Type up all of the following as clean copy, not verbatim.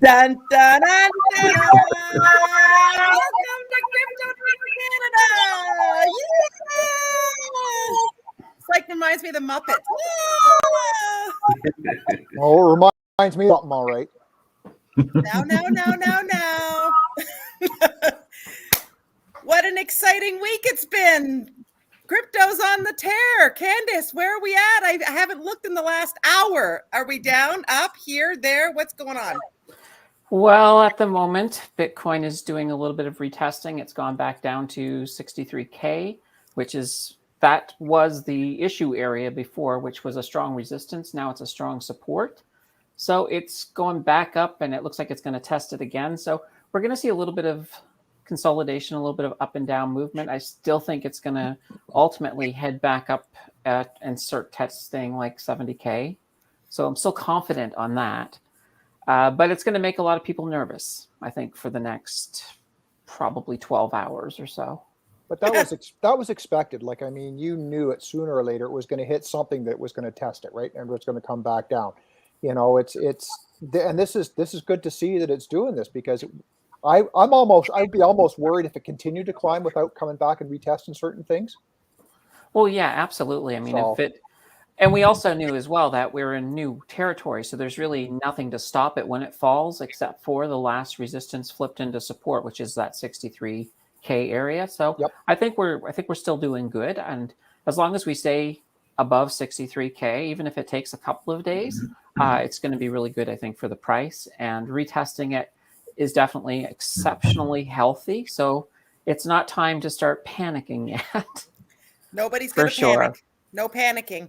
Dun, dun, dun, dun, dun. Welcome to Crypto Canada. Yeah! It's like reminds me of the Muppets. Yeah! Oh, it reminds me of something, all right. No. What an exciting week it's been. Crypto's on the tear. Candace, where are we at? I haven't looked in the last hour. Are we down, up, here, there? What's going on? Well, at the moment, Bitcoin is doing a little bit of retesting. It's gone back down to 63K, that was the issue area before, which was a strong resistance. Now it's a strong support. So it's going back up, and it looks like it's going to test it again. So we're going to see a little bit of consolidation, a little bit of up and down movement. I still think it's going to ultimately head back up and start testing like 70K. So I'm still confident on that. But it's going to make a lot of people nervous, I think, for the next probably 12 hours or so. But that was expected. Like, I mean, you knew it sooner or later it was going to hit something that was going to test it, right? And it's going to come back down. You know, and this is good to see that it's doing this, because I'd be almost worried if it continued to climb without coming back and retesting certain things. Well, yeah, absolutely. I mean, and we also knew as well that we're in new territory, so there's really nothing to stop it when it falls, except for the last resistance flipped into support, which is that 63K area. So yep. I think we're still doing good, and as long as we stay above 63K, even if it takes a couple of days, it's going to be really good, I think, for the price. And retesting it is definitely exceptionally healthy. So it's not time to start panicking yet. Nobody's going to panic. No panicking.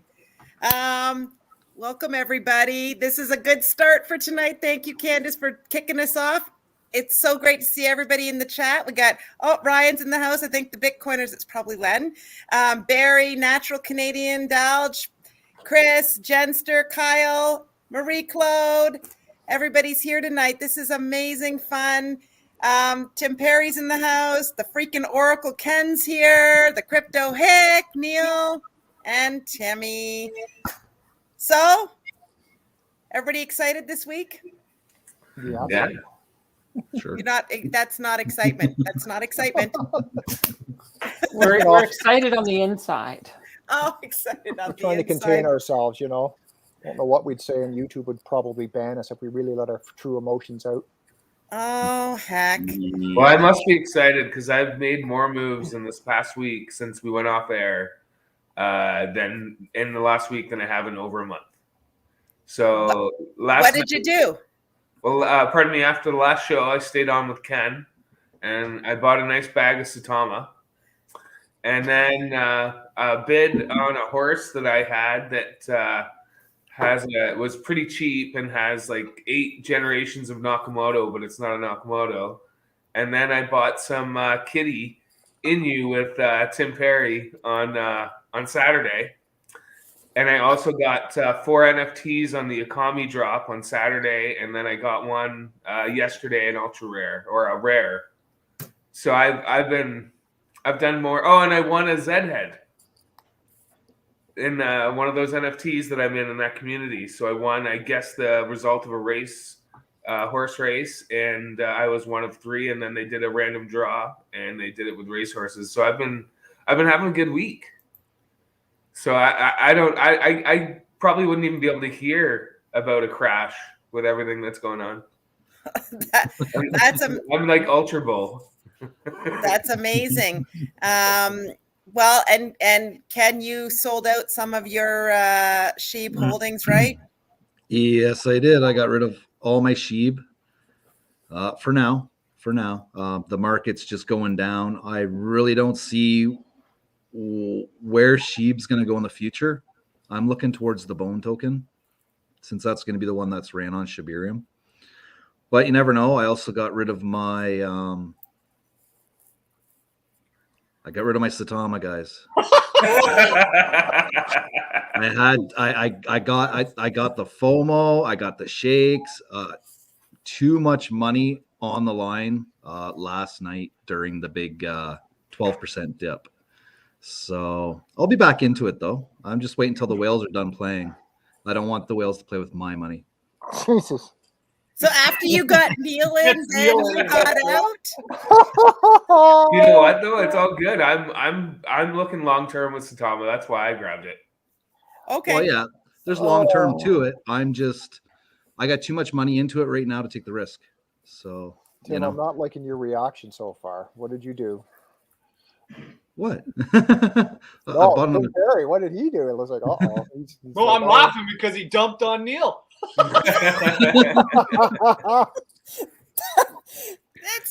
Welcome everybody. This is a good start for tonight. Thank you, Candace, for kicking us off. It's so great to see everybody in the chat. We got, Ryan's in the house. I think the Bitcoiners, it's probably Ledn. Barry, Natural Canadian, Dalge, Chris, Jenster, Kyle, Marie-Claude. Everybody's here tonight. This is amazing fun. Tim Perry's in the house. The freaking Oracle Ken's here. The Crypto Hick, Neil, and Timmy. So, everybody excited this week? Yeah. Sure. That's not excitement. That's not excitement. We're excited on the inside. Oh, excited on the trying inside. to contain ourselves, you know. I don't know what we'd say, and YouTube would probably ban us if we really let our true emotions out. Oh, heck. Well, I must be excited because I've made more moves in this past week since we went off air than in the last week than I have in over a month. So what did you do? Well, pardon me, after the last show, I stayed on with Ken, and I bought a nice bag of Satama. And then bid on a horse that I had that was pretty cheap and has like 8 generations of Nakamoto, but it's not a Nakamoto. And then I bought some Kitty Inu with Tim Perry on Saturday. And I also got 4 NFTs on the Akami drop on Saturday, and then I got one yesterday, an ultra rare or a rare. So I've done more. Oh, and I won a Zed head in one of those NFTs that I'm in that community. So I won, I guess, the result of a race, horse race, and I was one of 3. And then they did a random draw, and they did it with race horses. So I've been having a good week. So I probably wouldn't even be able to hear about a crash with everything that's going on. I'm like Ultra Bowl. That's amazing. Well, and Ken, you sold out some of your SHIB holdings, right? Yes, I did. I got rid of all my SHIB for now. The market's just going down. I really don't see where SHIB's going to go in the future. I'm looking towards the Bone token, since that's going to be the one that's ran on Shibarium. But you never know. I also got rid of my Satama, guys. I got the FOMO. I got the shakes. Too much money on the line last night during the big 12% dip. So I'll be back into it, though. I'm just waiting until the whales are done playing. I don't want the whales to play with my money. Jesus. So after you got Neil in, That's then Neil you in. got out. You know what though? It's all good. I'm looking long term with Satama. That's why I grabbed it. Okay. Well, yeah, there's long term to it. I got too much money into it right now to take the risk. So, Tim, I'm not liking your reaction so far. What did you do? What? No, Tim Perry, what did he do? It was like, uh-oh. Well, I'm laughing because he dumped on Neil. It's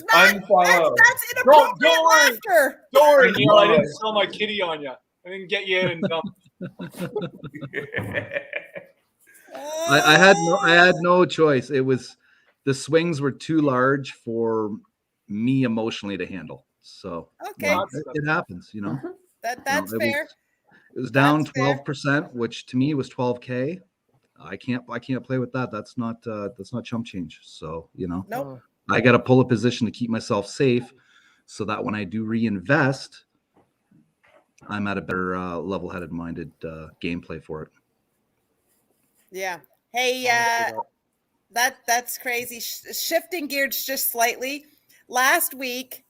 not. Unfollow. That's inappropriate laughter. Don't worry, Neil. I didn't sell my kitty on you. I didn't get you in and dump. I had no choice. It was the swings were too large for me emotionally to handle. So Okay, it happens, you know. that's fair. It was down 12%, which to me was 12K. I can't play with that. That's not chump change. So, you know, Nope. I got to pull a position to keep myself safe so that when I do reinvest, I'm at a better level-headed minded gameplay for it. Yeah. Hey, that's crazy. Shifting gears just slightly. Last week,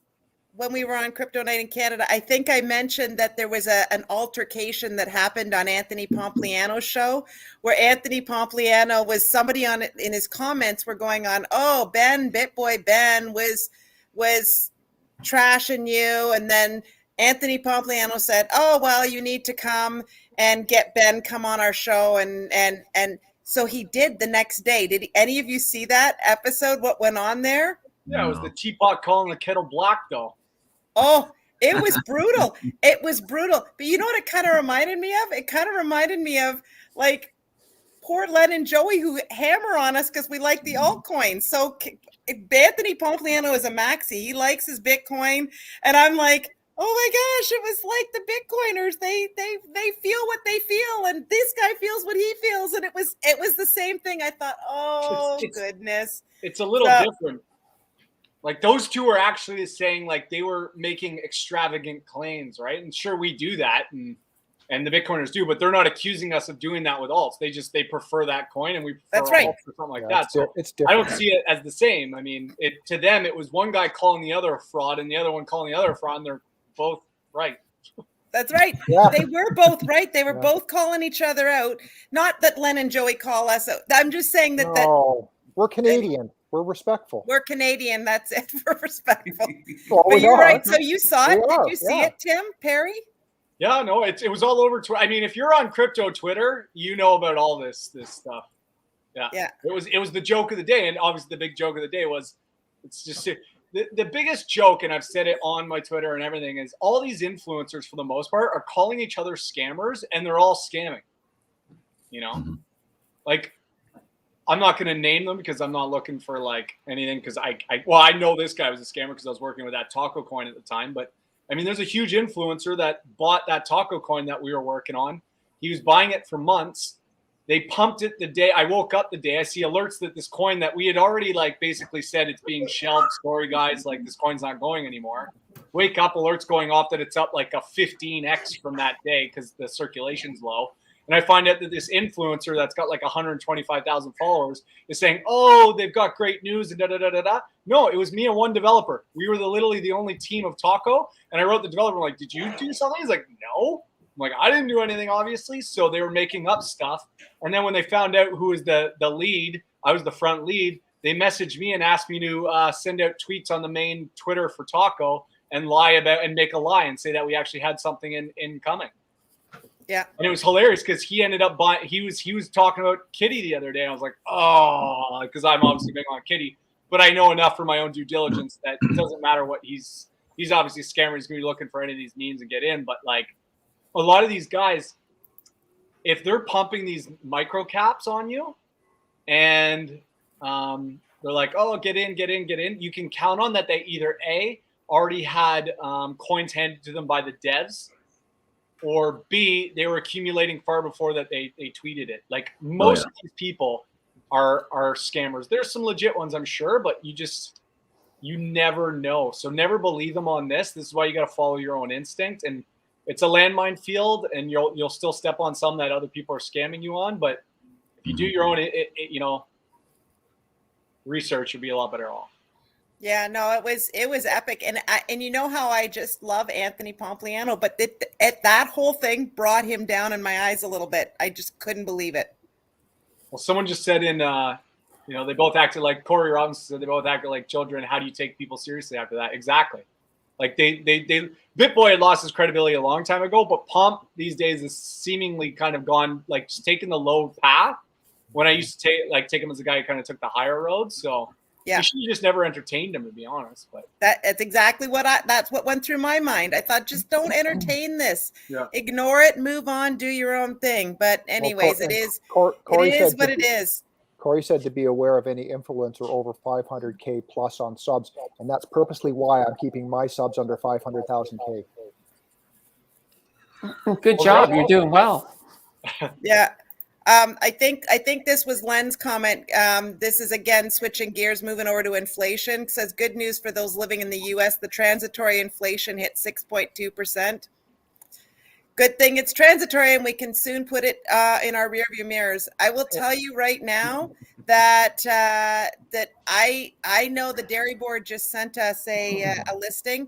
when we were on Crypto Night in Canada, I think I mentioned that there was an altercation that happened on Anthony Pompliano's show, where Anthony Pompliano was somebody in his comments were going on, oh, BitBoy Ben was trashing you, and then Anthony Pompliano said, oh, well, you need to come and get Ben come on our show, and so he did the next day. Did any of you see that episode? What went on there? Yeah, it was the teapot calling the kettle black, though. Oh, it was brutal. It was brutal. But you know what it kind of reminded me of? It kind of reminded me of like poor Ledn and Joey who hammer on us because we like the altcoins. So Anthony Pompliano is a maxi. He likes his Bitcoin. And I'm like, oh my gosh, it was like the Bitcoiners. They feel what they feel. And this guy feels what he feels. And it was the same thing. I thought, oh, goodness. It's a little different. Like those two were actually saying like they were making extravagant claims, right? And sure, we do that, and the Bitcoiners do, but they're not accusing us of doing that with alts. They prefer that coin, and we prefer alts or something like that. So it's different. I don't see it as the same. I mean, to them, it was one guy calling the other a fraud, and the other one calling the other a fraud, and they're both right. That's right. Yeah. They were both right. They were both calling each other out. Not that Len and Joey call us out. I'm just saying that we're Canadian. We're respectful. We're Canadian. That's it. We're respectful. Well, but you're right. So you saw it. Did you see it, Tim Perry? Yeah, no, it was all over Twitter. I mean, if you're on crypto Twitter, you know about all this stuff. Yeah. It was the joke of the day, and obviously the big joke of the day was it's just the biggest joke, and I've said it on my Twitter and everything, is all these influencers for the most part are calling each other scammers, and they're all scamming. You know, like. I'm not going to name them because I'm not looking for like anything because I know this guy was a scammer because I was working with that taco coin at the time. But I mean, there's a huge influencer that bought that taco coin that we were working on. He was buying it for months. They pumped it the day I woke up the day. I see alerts that this coin that we had already like basically said it's being shelved. Sorry, guys, like this coin's not going anymore. Wake up, alerts going off that it's up like a 15x from that day because the circulation's low. And I find out that this influencer that's got like 125,000 followers is saying, oh, they've got great news and da-da-da-da-da. No, it was me and one developer. We were literally the only team of Taco. And I wrote the developer, like, did you do something? He's like, no. I'm like, I didn't do anything, obviously. So they were making up stuff. And then when they found out who was the lead, I was the front lead, they messaged me and asked me to send out tweets on the main Twitter for Taco and lie about and make a lie and say that we actually had something in coming. Yeah. And it was hilarious because he ended up buying, he was talking about Kitty the other day. And I was like, oh, because I'm obviously big on Kitty, but I know enough for my own due diligence that it doesn't matter what he's obviously a scammer. He's going to be looking for any of these memes and get in. But like a lot of these guys, if they're pumping these micro caps on you and they're like, oh, get in, you can count on that they either A, already had coins handed to them by the devs, or B, they were accumulating far before that they tweeted it. Like most of these people are scammers. There's some legit ones, I'm sure, but you never know. So never believe them on this. This is why you got to follow your own instinct. And it's a landmine field, and you'll still step on some that other people are scamming you on. But if you do your own, you know, research, you'd be a lot better off. Yeah, no, it was epic, and you know how I just love Anthony Pompliano, but that whole thing brought him down in my eyes a little bit. I just couldn't believe it. Well, someone just said in, they both acted like Corey Robinson said they both acted like children. How do you take people seriously after that? Exactly. Like they BitBoy had lost his credibility a long time ago, but Pomp these days is seemingly kind of gone like just taking the low path. When I used to take him as a guy who kind of took the higher road, so. Yeah, you just never entertained him, to be honest. But that's exactly that's what went through my mind. I thought, just don't entertain this. Yeah. Ignore it, move on, do your own thing. But anyways, it is what it is. Corey said to be aware of any influencer over 500K plus on subs, and that's purposely why I'm keeping my subs under 500,000K. Good job, you're doing well. Yeah. I think this was Len's comment. This is again switching gears, moving over to inflation. It says good news for those living in the U.S. The transitory inflation hit 6.2%. Good thing it's transitory, and we can soon put it in our rearview mirrors. I will tell you right now that that I know the Dairy Board just sent us a listing.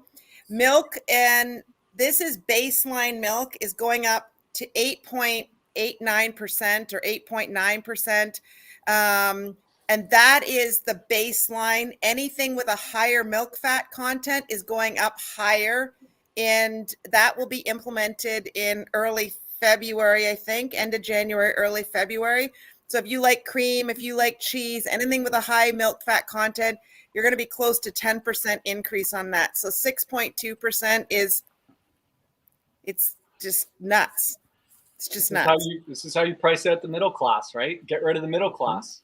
Milk, and this is baseline milk, is going up to 8.89% or 8.9%. And that is the baseline. Anything with a higher milk fat content is going up higher. And that will be implemented in early February, I think, end of January, early February. So if you like cream, if you like cheese, anything with a high milk fat content, you're going to be close to 10% increase on that. So 6.2% it's just nuts. It's just nuts. This is how you price out the middle class, right? Get rid of the middle class.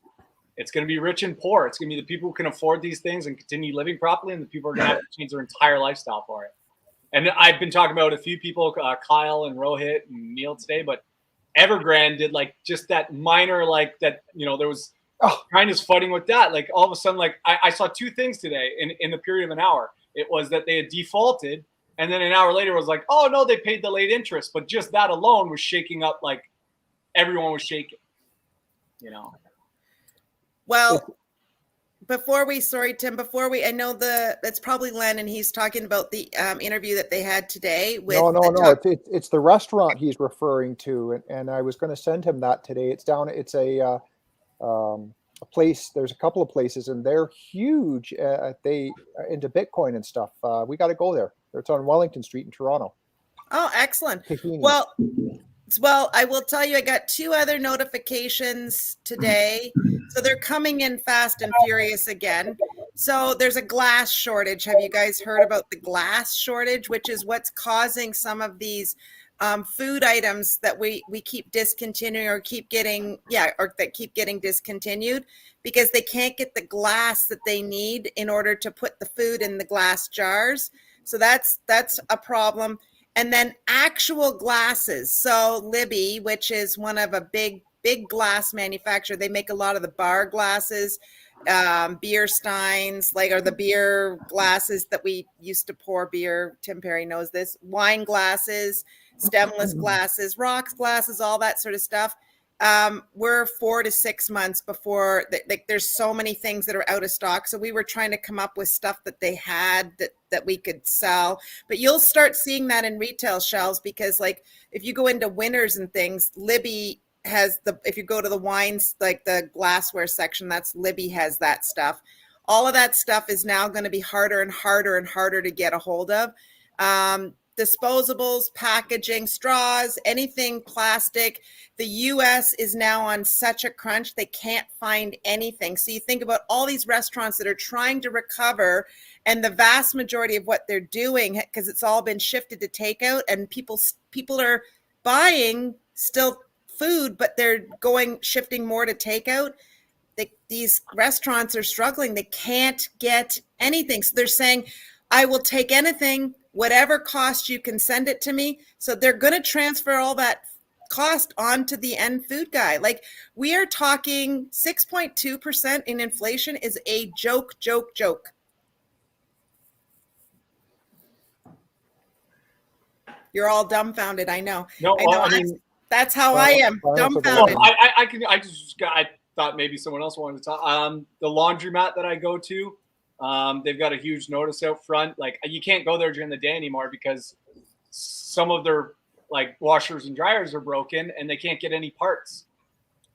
It's going to be rich and poor. It's going to be the people who can afford these things and continue living properly, and the people are going to have to change their entire lifestyle for it. And I've been talking about a few people, Kyle and Rohit and Neil today, but Evergrande did like just that minor, like that, there was kind of fighting with that. Like all of a sudden, like I saw two things today in the period of an hour. It was that they had defaulted. And then an hour later it was like, oh, no, they paid the late interest. But just that alone was shaking up, like everyone was shaking, Well, Tim, I know it's probably Len, and he's talking about the interview that they had today with. No. It's the restaurant he's referring to. And I was going to send him that today. It's a place. There's a couple of places, and they're huge. They into Bitcoin and stuff. We got to go there. It's on Wellington Street in Toronto. Oh, excellent. Well, I will tell you, I got two other notifications today. So they're coming in fast and furious again. So there's a glass shortage. Have you guys heard about the glass shortage, which is what's causing some of these food items that we keep discontinuing or keep getting discontinued because they can't get the glass that they need in order to put the food in the glass jars. So that's a problem. And then actual glasses. So Libby, which is one of a big glass manufacturer, they make a lot of the bar glasses, beer steins, or the beer glasses that we used to pour beer. Tim Perry knows this. Wine glasses, stemless glasses, rocks glasses, all that sort of stuff. We're 4 to 6 months before there's so many things that are out of stock. So we were trying to come up with stuff that they had that we could sell, but you'll start seeing that in retail shelves because if you go into Winners and things, Libby has if you go to the wines, like the glassware section, that's Libby has that stuff. All of that stuff is now going to be harder and harder and harder to get a hold of. Disposables, packaging, straws, anything plastic. The US is now on such a crunch, they can't find anything. So you think about all these restaurants that are trying to recover, and the vast majority of what they're doing, because it's all been shifted to takeout, and people are buying still food, but they're shifting more to takeout. These restaurants are struggling. They can't get anything. So they're saying, I will take anything, whatever cost you can send it to me. So they're going to transfer all that cost onto the end food guy. We are talking 6.2% in inflation is a joke. You're all dumbfounded. I know. No, I know. That's how I am. Dumbfounded. thought maybe someone else wanted to talk. The laundromat that I go to, they've got a huge notice out front. Like, you can't go there during the day anymore because some of their like washers and dryers are broken and they can't get any parts.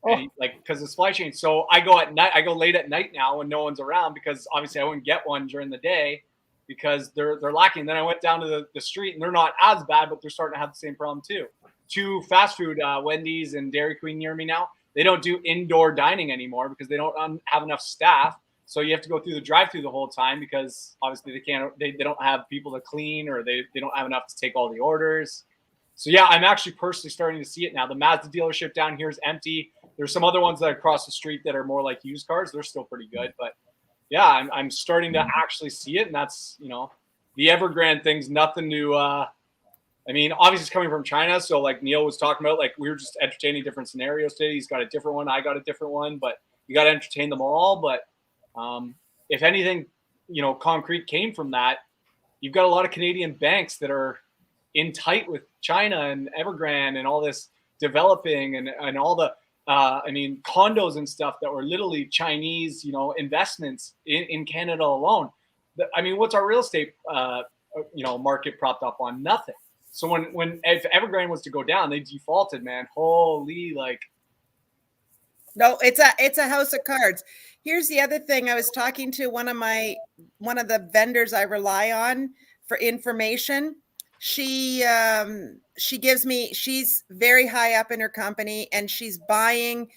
And, like, because of supply chain. So I go at night. I go late at night now when no one's around, because obviously I wouldn't get one during the day because they're lacking. Then I went down to the street and they're not as bad, but they're starting to have the same problem too. 2 fast food, Wendy's and Dairy Queen near me now, they don't do indoor dining anymore because they don't have enough staff. So you have to go through the drive-through the whole time because obviously they don't have people to clean, or they don't have enough to take all the orders. So yeah, I'm actually personally starting to see it now. The Mazda dealership down here is empty. There's some other ones that are across the street that are more like used cars. They're still pretty good, but yeah, I'm starting to actually see it. And that's, the Evergrande thing's nothing new. I mean, obviously it's coming from China. So like Neil was talking about, like, we were just entertaining different scenarios today. He's got a different one. I got a different one, but you got to entertain them all. But if anything, concrete came from that, you've got a lot of Canadian banks that are in tight with China and Evergrande and all this developing and all the, condos and stuff that were literally Chinese, investments in Canada alone. What's our real estate, market propped up on? Nothing. So if Evergrande was to go down, they defaulted, man. Holy, like. No, it's a house of cards. Here's the other thing. I was talking to one of the vendors I rely on for information. She's very high up in her company, and she's trying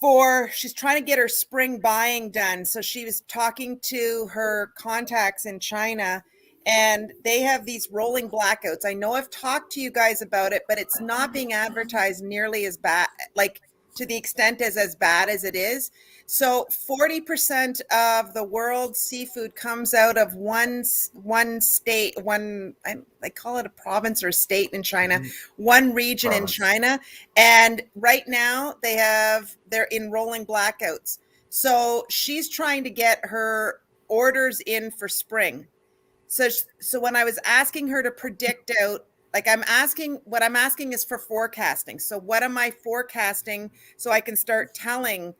to get her spring buying done. So she was talking to her contacts in China, and they have these rolling blackouts. I know I've talked to you guys about it, but it's not being advertised nearly as bad, like to the extent as bad as it is. So 40% of the world's seafood comes out of one state, I call it a province or a state in China, one region in China. And right now they're in rolling blackouts. So she's trying to get her orders in for spring. So when I was asking her to predict out, like what I'm asking is for forecasting. So what am I forecasting so I can start telling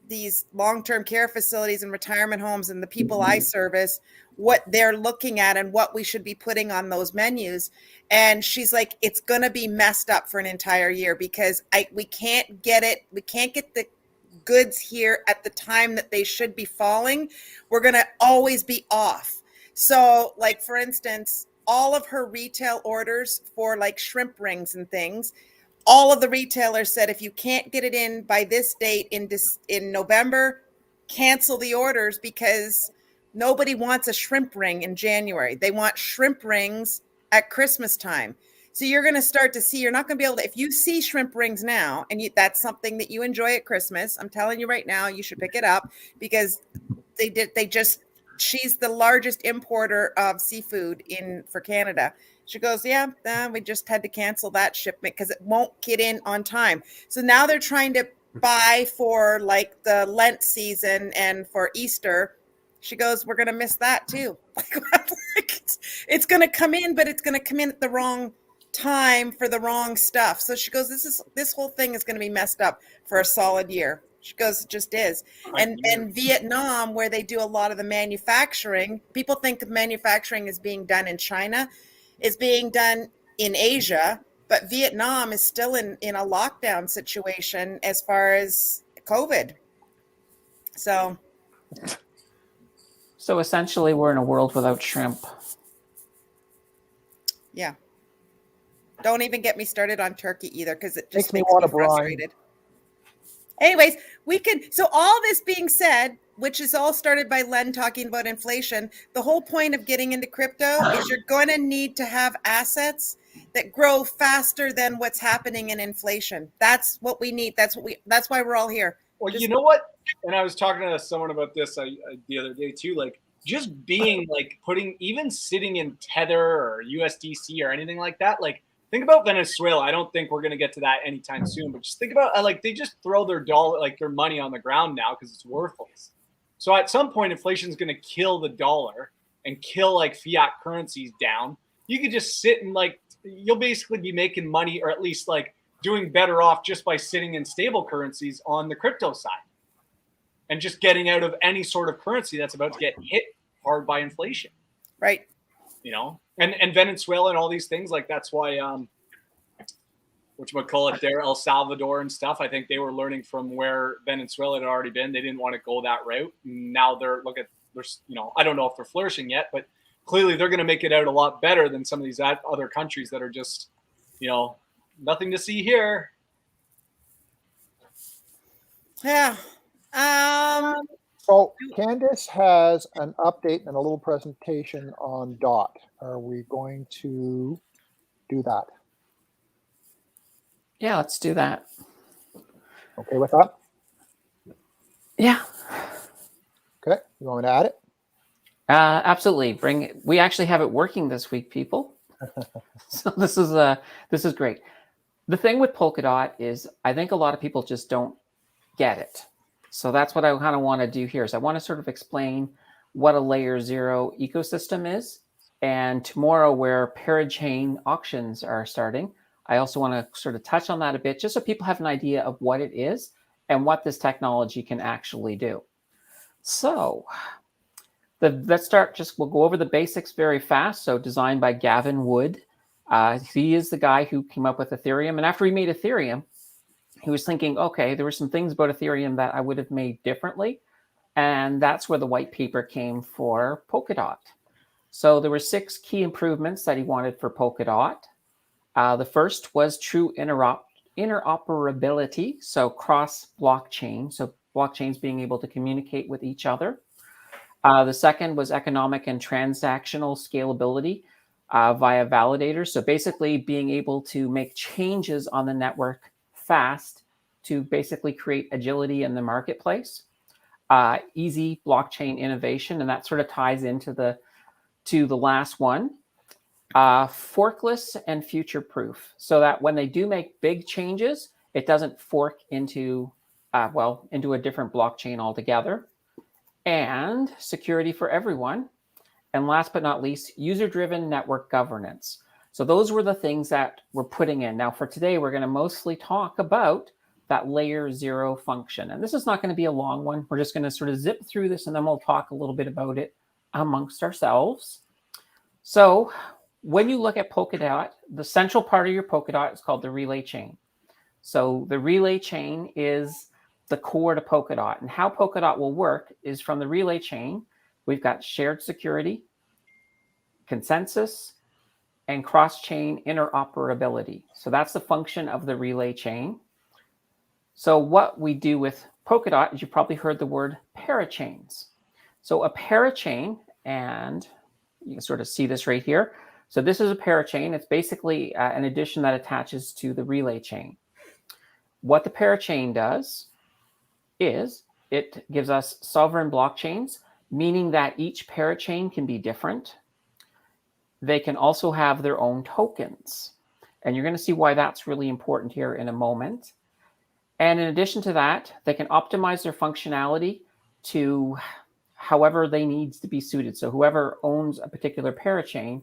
these long-term care facilities and retirement homes and the people I service what they're looking at and what we should be putting on those menus? And she's like, it's going to be messed up for an entire year because we can't get the goods here at the time that they should be falling. We're going to always be off. So like, for instance, all of her retail orders for like shrimp rings and things, all of the retailers said, if you can't get it in by this date in November, cancel the orders, because nobody wants a shrimp ring in January. They want shrimp rings at Christmas time. So you're going to start to see, you're not going to be able to, if you see shrimp rings now, and that's something that you enjoy at Christmas, I'm telling you right now, you should pick it up, because she's the largest importer of seafood for Canada. She goes, we just had to cancel that shipment because it won't get in on time. So now they're trying to buy for like the Lent season and for Easter. She goes, we're going to miss that too. It's going to come in, but it's going to come in at the wrong time for the wrong stuff. So she goes, this whole thing is going to be messed up for a solid year. She goes, it just is. And Vietnam, where they do a lot of the manufacturing, people think that manufacturing is being done in China, is being done in Asia, but Vietnam is still in a lockdown situation as far as COVID. So essentially we're in a world without shrimp. Yeah. Don't even get me started on turkey either, because it just makes me frustrated. Anyways, so all this being said, which is all started by Ledn talking about inflation, the whole point of getting into crypto is you're going to need to have assets that grow faster than what's happening in inflation. That's what we need. That's why we're all here. Well, you know what? And I was talking to someone about this the other day too, like just being like even sitting in Tether or USDC or anything like that, like, think about Venezuela. I don't think we're going to get to that anytime soon, but just think about they just throw their their money on the ground now because it's worthless. So at some point, inflation is going to kill the dollar and kill like fiat currencies down. You could just sit and you'll basically be making money, or at least like doing better off just by sitting in stable currencies on the crypto side and just getting out of any sort of currency that's about to get hit hard by inflation. Right. You know, and Venezuela and all these things, like that's why whatchamacallit there, El Salvador and stuff, I think they were learning from where Venezuela had already been. They didn't want to go that route. Now they're you know, I don't know if they're flourishing yet, but clearly they're going to make it out a lot better than some of these other countries that are just, you know, nothing to see here. Yeah. So Candace has an update and a little presentation on DOT. Are we going to do that? Yeah, let's do that. Okay with that? Yeah. Okay, you want me to add it? Absolutely. Bring it. We actually have it working this week, people. So this is great. The thing with Polkadot is I think a lot of people just don't get it. So that's what I kind of want to do here is I want to sort of explain what a layer 0 ecosystem is. And tomorrow where parachain auctions are starting, I also want to sort of touch on that a bit just so people have an idea of what it is and what this technology can actually do. So let's start, we'll go over the basics very fast. So designed by Gavin Wood. He is the guy who came up with Ethereum. And after he made Ethereum, he was thinking, okay, there were some things about Ethereum that I would have made differently. And that's where the white paper came for Polkadot. So there were 6 key improvements that he wanted for Polkadot. The first was true interoperability, so cross-blockchain, so blockchains being able to communicate with each other. The second was economic and transactional scalability via validators. So basically being able to make changes on the network fast to basically create agility in the marketplace. Easy blockchain innovation, and that sort of ties into the last one. Forkless and future-proof, so that when they do make big changes, it doesn't fork into a different blockchain altogether. And security for everyone. And last but not least, user-driven network governance. So those were the things that we're putting in. Now for today, we're going to mostly talk about that layer 0 function. And this is not going to be a long one. We're just going to sort of zip through this and then we'll talk a little bit about it amongst ourselves. So when you look at Polkadot, the central part of your Polkadot is called the relay chain. So the relay chain is the core to Polkadot. And how Polkadot will work is from the relay chain, we've got shared security, consensus, and cross-chain interoperability. So that's the function of the relay chain. So what we do with Polkadot is you probably heard the word parachains. So a parachain, and you can sort of see this right here. So this is a parachain. It's basically an addition that attaches to the relay chain. What the parachain does is it gives us sovereign blockchains, meaning that each parachain can be different. They can also have their own tokens. And you're going to see why that's really important here in a moment. And in addition to that, they can optimize their functionality to however they need to be suited. So whoever owns a particular parachain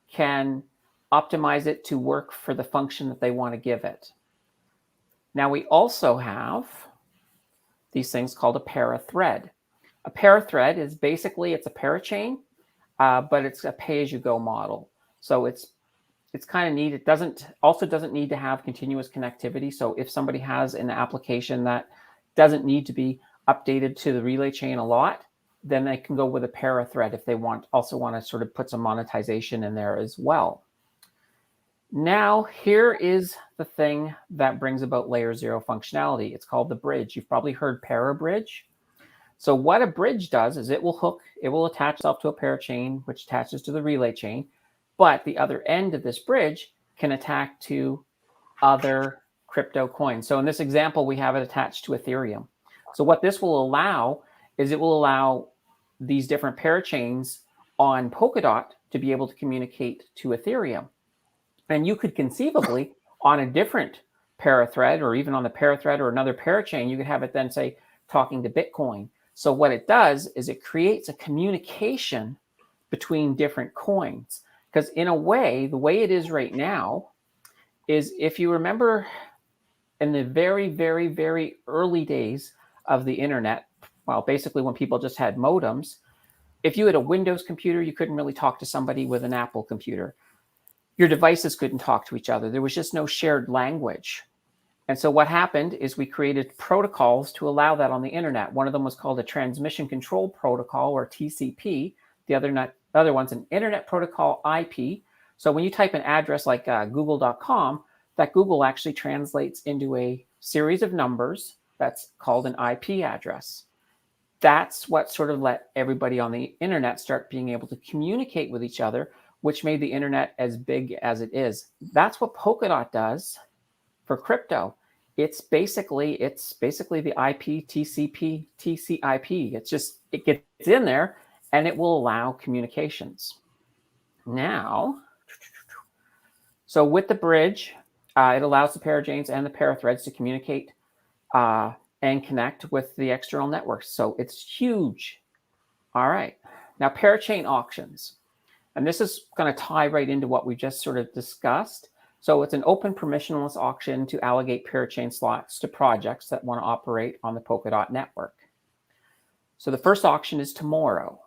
can optimize it to work for the function that they want to give it. Now we also have these things called a parathread. A parathread is basically, it's a parachain, but it's a pay-as-you-go model. So it's kind of neat. It doesn't need to have continuous connectivity. So if somebody has an application that doesn't need to be updated to the relay chain a lot, then they can go with a parathread if they also want to sort of put some monetization in there as well. Now, here is the thing that brings about layer 0 functionality. It's called the bridge. You've probably heard parabridge. So what a bridge does is it will attach itself to a parachain, which attaches to the relay chain, but the other end of this bridge can attach to other crypto coins. So in this example, we have it attached to Ethereum. So what this will allow is it will allow these different parachains on Polkadot to be able to communicate to Ethereum. And you could conceivably, on a different parathread, or even on the parathread or another parachain, you could have it then say talking to Bitcoin. So what it does is it creates a communication between different coins. Because in a way, the way it is right now is, if you remember in the very, very, very early days of the internet, well, basically when people just had modems, if you had a Windows computer, you couldn't really talk to somebody with an Apple computer. Your devices couldn't talk to each other. There was just no shared language. And so what happened is we created protocols to allow that on the internet. One of them was called a Transmission Control Protocol, or TCP. The other one's an Internet Protocol, IP. So when you type an address like google.com, that Google actually translates into a series of numbers that's called an IP address. That's what sort of let everybody on the internet start being able to communicate with each other, which made the internet as big as it is. That's what Polkadot does for crypto. It's basically the IP, TCP, TCP. It gets in there and it will allow communications. Now, so with the bridge, it allows the parachains and the parathreads to communicate and connect with the external networks. So it's huge. All right. Now, parachain auctions. And this is going to tie right into what we just sort of discussed. So it's an open permissionless auction to allocate parachain slots to projects that want to operate on the Polkadot network. So the first auction is tomorrow.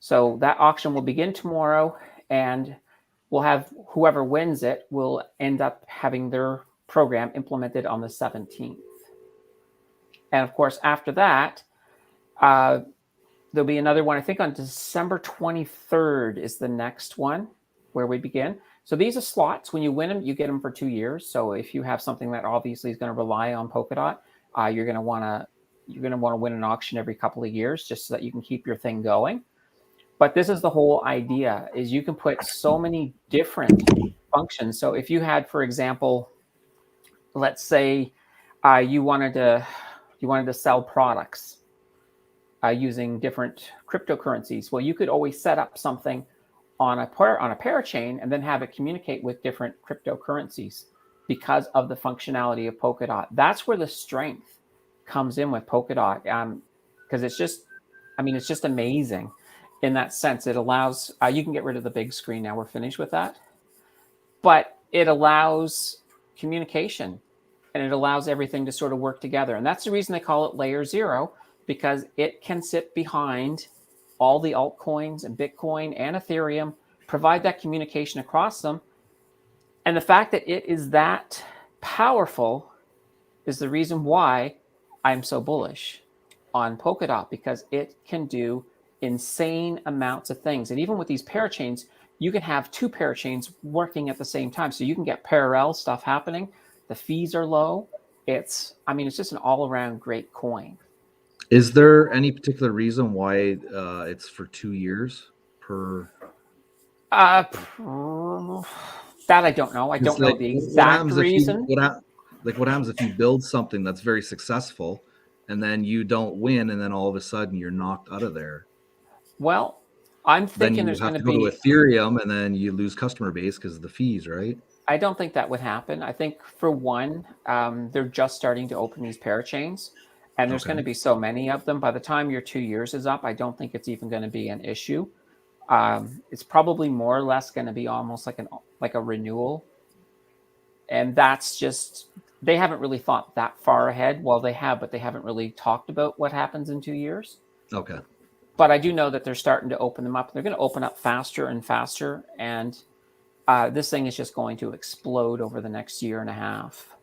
So that auction will begin tomorrow, and we'll have whoever wins it will end up having their program implemented on the 17th. And of course, after that, there'll be another one. I think on December 23rd is the next one where we begin. So these are slots. When you win them, you get them for 2 years. So if you have something that obviously is going to rely on Polkadot, you're going to want to win an auction every couple of years just so that you can keep your thing going. But this is the whole idea: is you can put so many different functions. So if you had, for example, let's say you wanted to sell products using different cryptocurrencies. Well, you could always set up something on a parachain and then have it communicate with different cryptocurrencies because of the functionality of Polkadot. That's where the strength comes in with Polkadot, because it's just amazing in that sense. It allows, you can get rid of the big screen now. We're finished with that. But it allows communication and it allows everything to sort of work together. And that's the reason they call it layer 0, because it can sit behind all the altcoins and Bitcoin and Ethereum, provide that communication across them. And the fact that it is that powerful is the reason why I'm so bullish on Polkadot, because it can do insane amounts of things. And even with these parachains, you can have 2 parachains working at the same time. So you can get parallel stuff happening. The fees are low. It's just an all-around great coin. Is there any particular reason why it's for 2 years per? That I don't know. I don't know the exact reason. What happens if you build something that's very successful and then you don't win, and then all of a sudden you're knocked out of there? Well, I'm thinking there's going to be go to Ethereum, and then you lose customer base because of the fees, right? I don't think that would happen. I think, for one, they're just starting to open these parachains, and there's going to be so many of them. By the time your 2 years is up, I don't think it's even going to be an issue. It's probably more or less going to be almost like a renewal. And that's just, they haven't really thought that far ahead. Well, they have, but they haven't really talked about what happens in 2 years. Okay. But I do know that they're starting to open them up. They're going to open up faster and faster. And this thing is just going to explode over the next year and a half.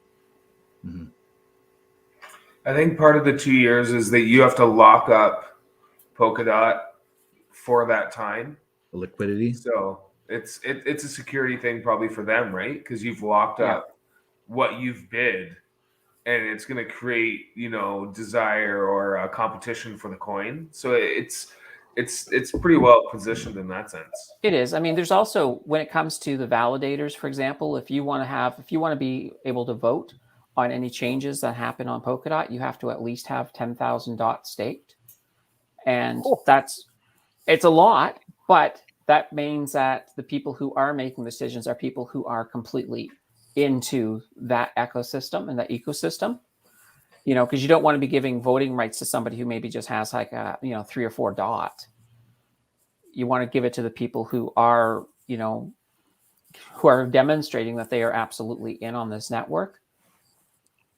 Mm-hmm. I think part of the 2 years is that you have to lock up Polkadot for that time. The liquidity. So it's a security thing probably for them, right? Because you've locked up what you've bid, and it's going to create, desire or competition for the coin. So it's pretty well positioned in that sense. It is. There's also, when it comes to the validators, for example, if you want to be able to vote on any changes that happen on Polkadot, you have to at least have 10,000 dots staked. And it's a lot, but that means that the people who are making decisions are people who are completely into that ecosystem and that ecosystem, because you don't want to be giving voting rights to somebody who maybe just has 3 or 4 dots. You want to give it to the people who are, who are demonstrating that they are absolutely in on this network.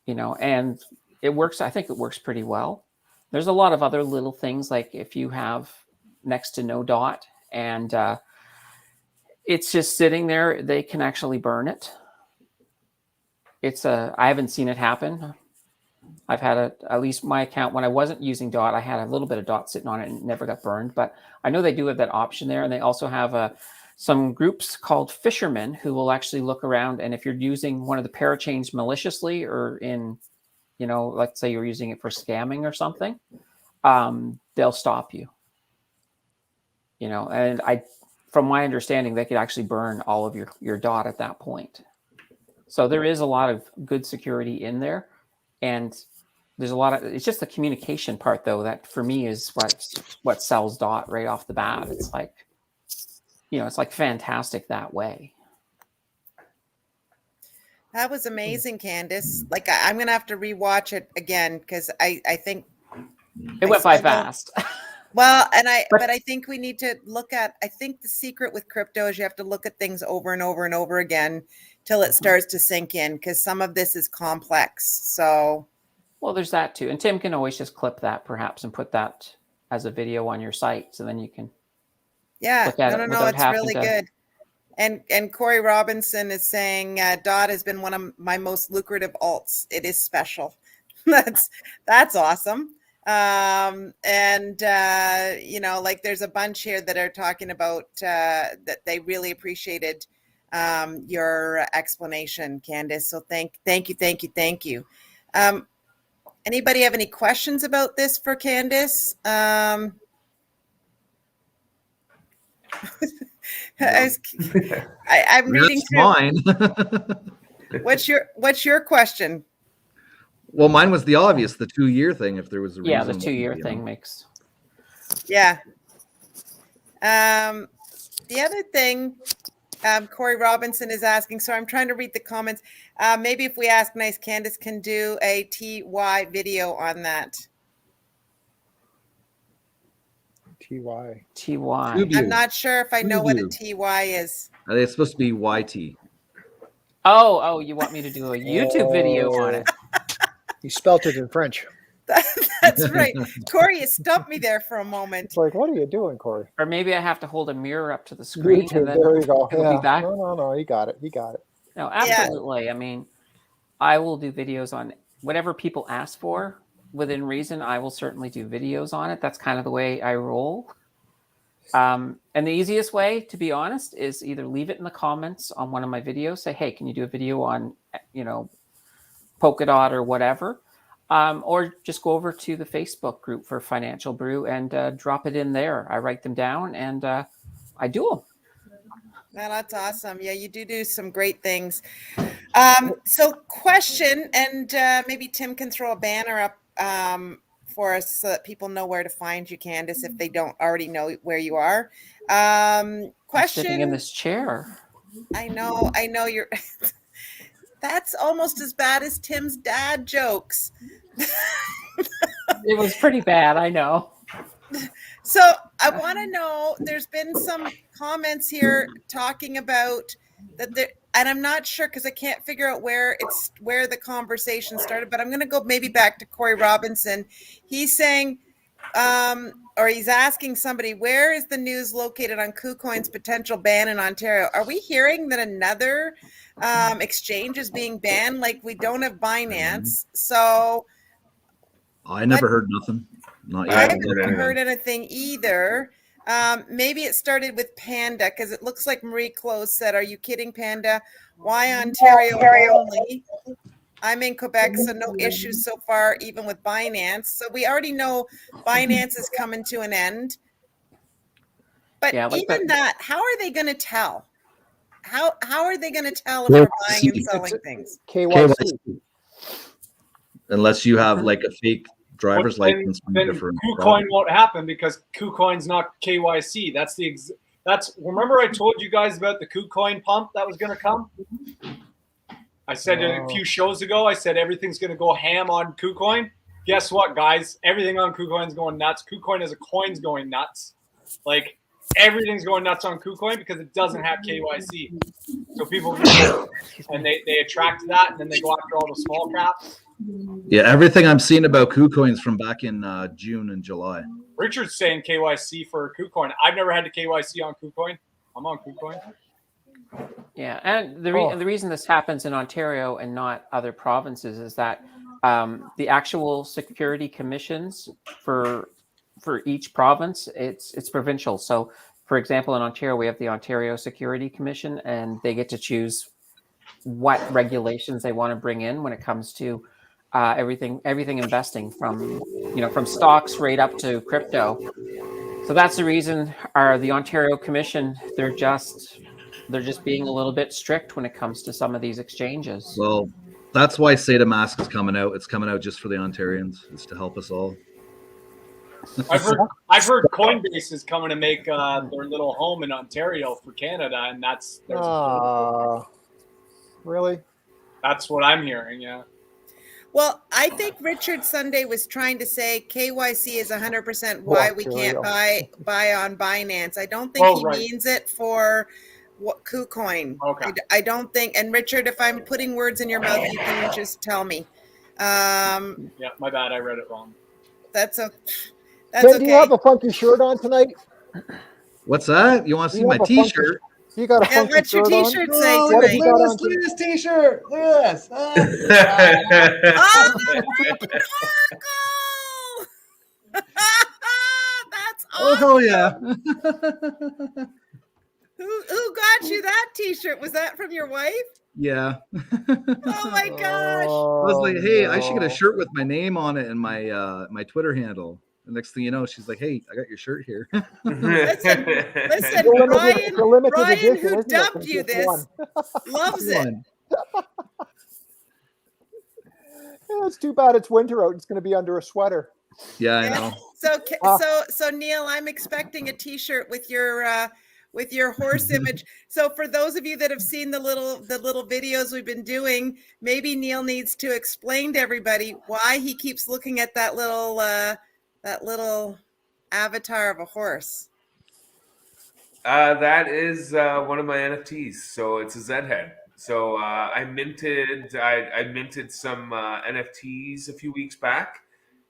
and it works. I think it works pretty well. There's a lot of other little things, like if you have next to no dot and it's just sitting there, they can actually burn it. I haven't seen it happen. I've had at least my account when I wasn't using dot, I had a little bit of dot sitting on it and it never got burned, but I know they do have that option there. And they also have some groups called fishermen who will actually look around. And if you're using one of the parachains maliciously or in, let's say you're using it for scamming or something, they'll stop you. And from my understanding, they could actually burn all of your dot at that point. So there is a lot of good security in there. And there's it's just the communication part, though, that for me is what sells dot right off the bat. It's like, it's like fantastic that way. That was amazing, Candance. Like, I'm going to have to rewatch it again because I think it went by fast. Well, but I think we need to look at, I think the secret with crypto is you have to look at things over and over and over again till it starts to sink in, because some of this is complex. So, well, there's that too. And Tim can always just clip that perhaps and put that as a video on your site. So then you can look at it. No, it's really good. And Corey Robinson is saying DOT has been one of my most lucrative alts. It is special. That's awesome. Like there's a bunch here that are talking about that they really appreciated your explanation, Candance. So thank you. Anybody have any questions about this for Candance? I'm reading through mine. What's your question? Well, mine was the obvious, the 2-year thing. If there was a reason, yeah, the 2-year thing makes. Yeah. The other thing, Corey Robinson is asking. So I'm trying to read the comments. Maybe if we ask nice, Candance can do a TY video on that. TY. I'm not sure if I know what a TY is. I think it's supposed to be YT. Oh, you want me to do a YouTube video on it? You spelt it in French. That's right. Corey, you stumped me there for a moment. It's like, what are you doing, Corey? Or maybe I have to hold a mirror up to the screen. YouTube, and then there you go. Be back. No, you got it. No, absolutely. Yeah. I mean, I will do videos on whatever people ask for. Within reason, I will certainly do videos on it. That's kind of the way I roll. And the easiest way, to be honest, is either leave it in the comments on one of my videos. Say, hey, can you do a video on, Polkadot or whatever, or just go over to the Facebook group for Financial Brew and drop it in there. I write them down and I do them. Well, that's awesome. Yeah, you do some great things. So question, and maybe Tim can throw a banner up for us so that people know where to find you, Candance, if they don't already know where you are. Question. I'm sitting in this chair. I know you're... That's almost as bad as Tim's dad jokes. It was pretty bad, I know. So I want to know, there's been some comments here talking about that and I'm not sure because I can't figure out where the conversation started, but I'm going to go maybe back to Corey Robinson. He's saying, or he's asking somebody, where is the news located on KuCoin's potential ban in Ontario? Are we hearing that another exchange is being banned? Like, we don't have Binance, so I never heard nothing. Not yet. I haven't heard anything either. Maybe it started with Panda, because it looks like Marie Close said, are you kidding, Panda? Why Ontario only? I'm in Quebec, so no issues so far, even with Binance. So we already know Binance is coming to an end. But yeah, even that, how are they going to tell? How are they going to tell if they're buying and selling things? KYC. Unless you have like a fake driver's license. Then KuCoin won't happen because KuCoin's not KYC. That's remember I told you guys about the KuCoin pump that was going to come? I said it a few shows ago, I said everything's going to go ham on KuCoin. Guess what, guys? Everything on KuCoin's going nuts. KuCoin as a coin's going nuts. Like, everything's going nuts on KuCoin because it doesn't have KYC. So people and they attract that, and then they go after all the small caps. Yeah, everything I'm seeing about KuCoins from back in June and July. Richard's saying KYC for KuCoin. I've never had to KYC on KuCoin. I'm on KuCoin. Yeah, and the reason this happens in Ontario and not other provinces is that the actual security commissions for each province, it's provincial. So, for example, in Ontario, we have the Ontario Security Commission, and they get to choose what regulations they want to bring in when it comes to everything investing from stocks right up to crypto. So that's the reason the Ontario Commission, they're just being a little bit strict when it comes to some of these exchanges. Well, that's why Metamask is coming out. It's coming out just for the Ontarians. It's to help us all. I've heard Coinbase is coming to make their little home in Ontario for Canada, and that's really? That's what I'm hearing. Yeah. Well, I think Richard Sunday was trying to say KYC is 100% why we can't buy on Binance. I don't think he means it for KuCoin. Okay. I don't think. And Richard, if I'm putting words in your mouth, you can just tell me. Yeah, my bad. I read it wrong. That's okay. Ken, do you have a funky shirt on tonight? What's that? You want to see my T-shirt? You got a funky what's your shirt T-shirt on? say What have tonight? you got on Look at this T-shirt. Look at this. That's Oh, awesome. hell yeah. Who got you that T-shirt? Was that from your wife? Yeah. Oh my gosh. I was like, hey, I should get a shirt with my name on it and my my Twitter handle. The next thing you know, she's like, hey, I got your shirt here. Listen, It's a limited Brian, edition, who isn't it? dubbed There's you just this, one. loves it. Yeah, it's too bad it's winter out. It's going to be under a sweater. Yeah, I know. So Neil, I'm expecting a T-shirt with your horse image. So for those of you that have seen the little videos we've been doing, maybe Neil needs to explain to everybody why he keeps looking at that little avatar of a horse. That is one of my NFTs. So it's a Z head. So I minted some NFTs a few weeks back,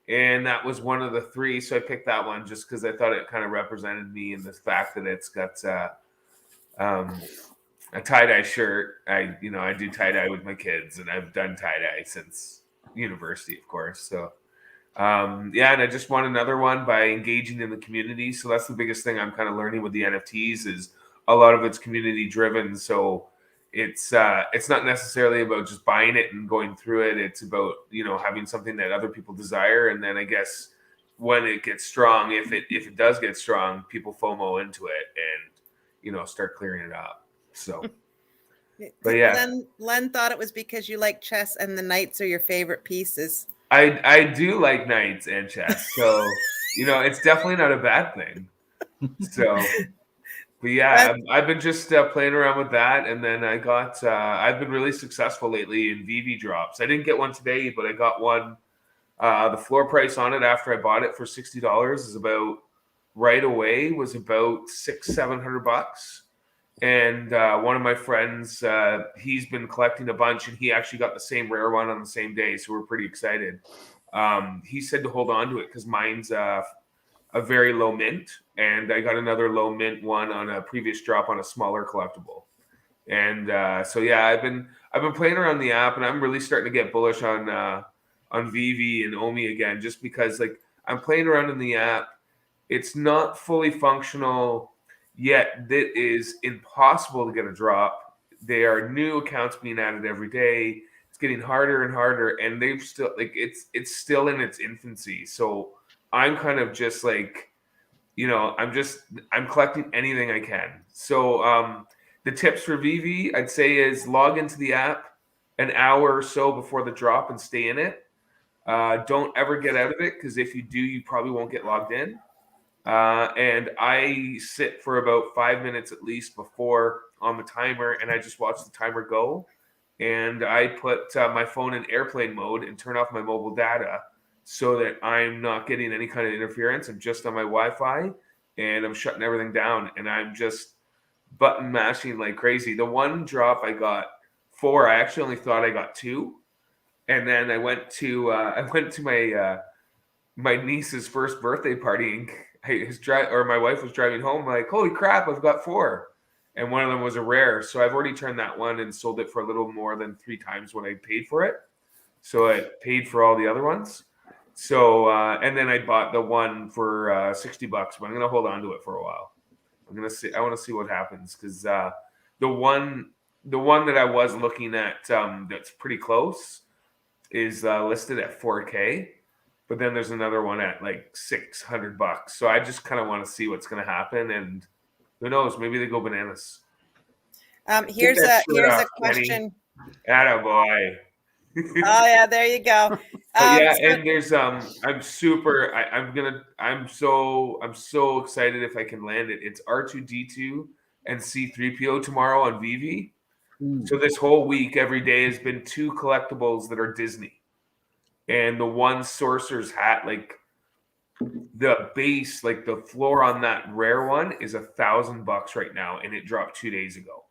and that was one of the three. So I picked that one just because I thought it kind of represented me in the fact that it's got a tie-dye shirt. I do tie-dye with my kids, and I've done tie-dye since university, of course. So and I just won another one by engaging in the community. So that's the biggest thing I'm kind of learning with the NFTs is a lot of it's community driven. So it's not necessarily about just buying it and going through it. It's about, having something that other people desire. And then I guess when it gets strong, if it does get strong, people FOMO into it and, start clearing it up. So, but yeah. Len thought it was because you like chess and the knights are your favorite pieces. I do like knights and chess. So, it's definitely not a bad thing. So, but yeah, I've been just playing around with that. And then I got, I've been really successful lately in VV drops. I didn't get one today, but I got one. The floor price on it after I bought it for $60 is about right away was about $600-700. And one of my friends, he's been collecting a bunch and he actually got the same rare one on the same day. So we're pretty excited. He said to hold on to it because mine's a very low mint, and I got another low mint one on a previous drop on a smaller collectible. And I've been playing around the app, and I'm really starting to get bullish on VV and Omi again, just because I'm playing around in the app. It's not fully functional yet. That is impossible to get a drop. There are new accounts being added every day. It's getting harder and harder, and they've still it's still in its infancy. So I'm kind of just I'm collecting anything I can. So the tips for VV, I'd say, is log into the app an hour or so before the drop and stay in it. Don't ever get out of it, because if you do, you probably won't get logged in. And I sit for about 5 minutes at least before on the timer, and I just watch the timer go. And I put my phone in airplane mode and turn off my mobile data, so that I'm not getting any kind of interference. I'm just on my Wi-Fi, and I'm shutting everything down, and I'm just button mashing like crazy. The one drop I got 4, I actually only thought I got 2. And then I went to my my niece's first birthday party, and my wife was driving home. Like, holy crap, I've got 4, and one of them was a rare. So I've already turned that one and sold it for a little more than 3 times what I paid for it. So I paid for all the other ones. So and then I bought the one for $60, but I'm gonna hold on to it for a while. I'm gonna see. I want to see what happens because the one that I was looking at that's pretty close is listed at 4K, but then there's another one at like $600. So I just kind of want to see what's going to happen, and who knows? Maybe they go bananas. Here's a question. Attaboy. Oh yeah, there you go. And there's I'm so excited if I can land it. It's R2D2 and C3PO tomorrow on VV. So this whole week, every day has been 2 collectibles that are Disney, and the one Sorcerer's hat, like the base, like the floor on that rare one is $1,000 right now, and it dropped 2 days ago.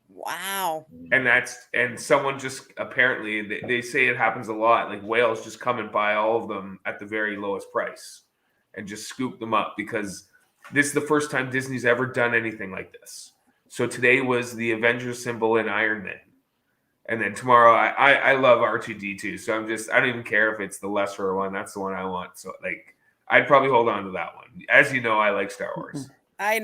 Wow. And someone just apparently they say it happens a lot. Like whales just come and buy all of them at the very lowest price and just scoop them up because this is the first time Disney's ever done anything like this. So today was the Avengers symbol in Iron Man. And then tomorrow, I love R2D2. So I don't even care if it's the lesser one. That's the one I want. So like, I'd probably hold on to that one. As you know, I like Star Wars. I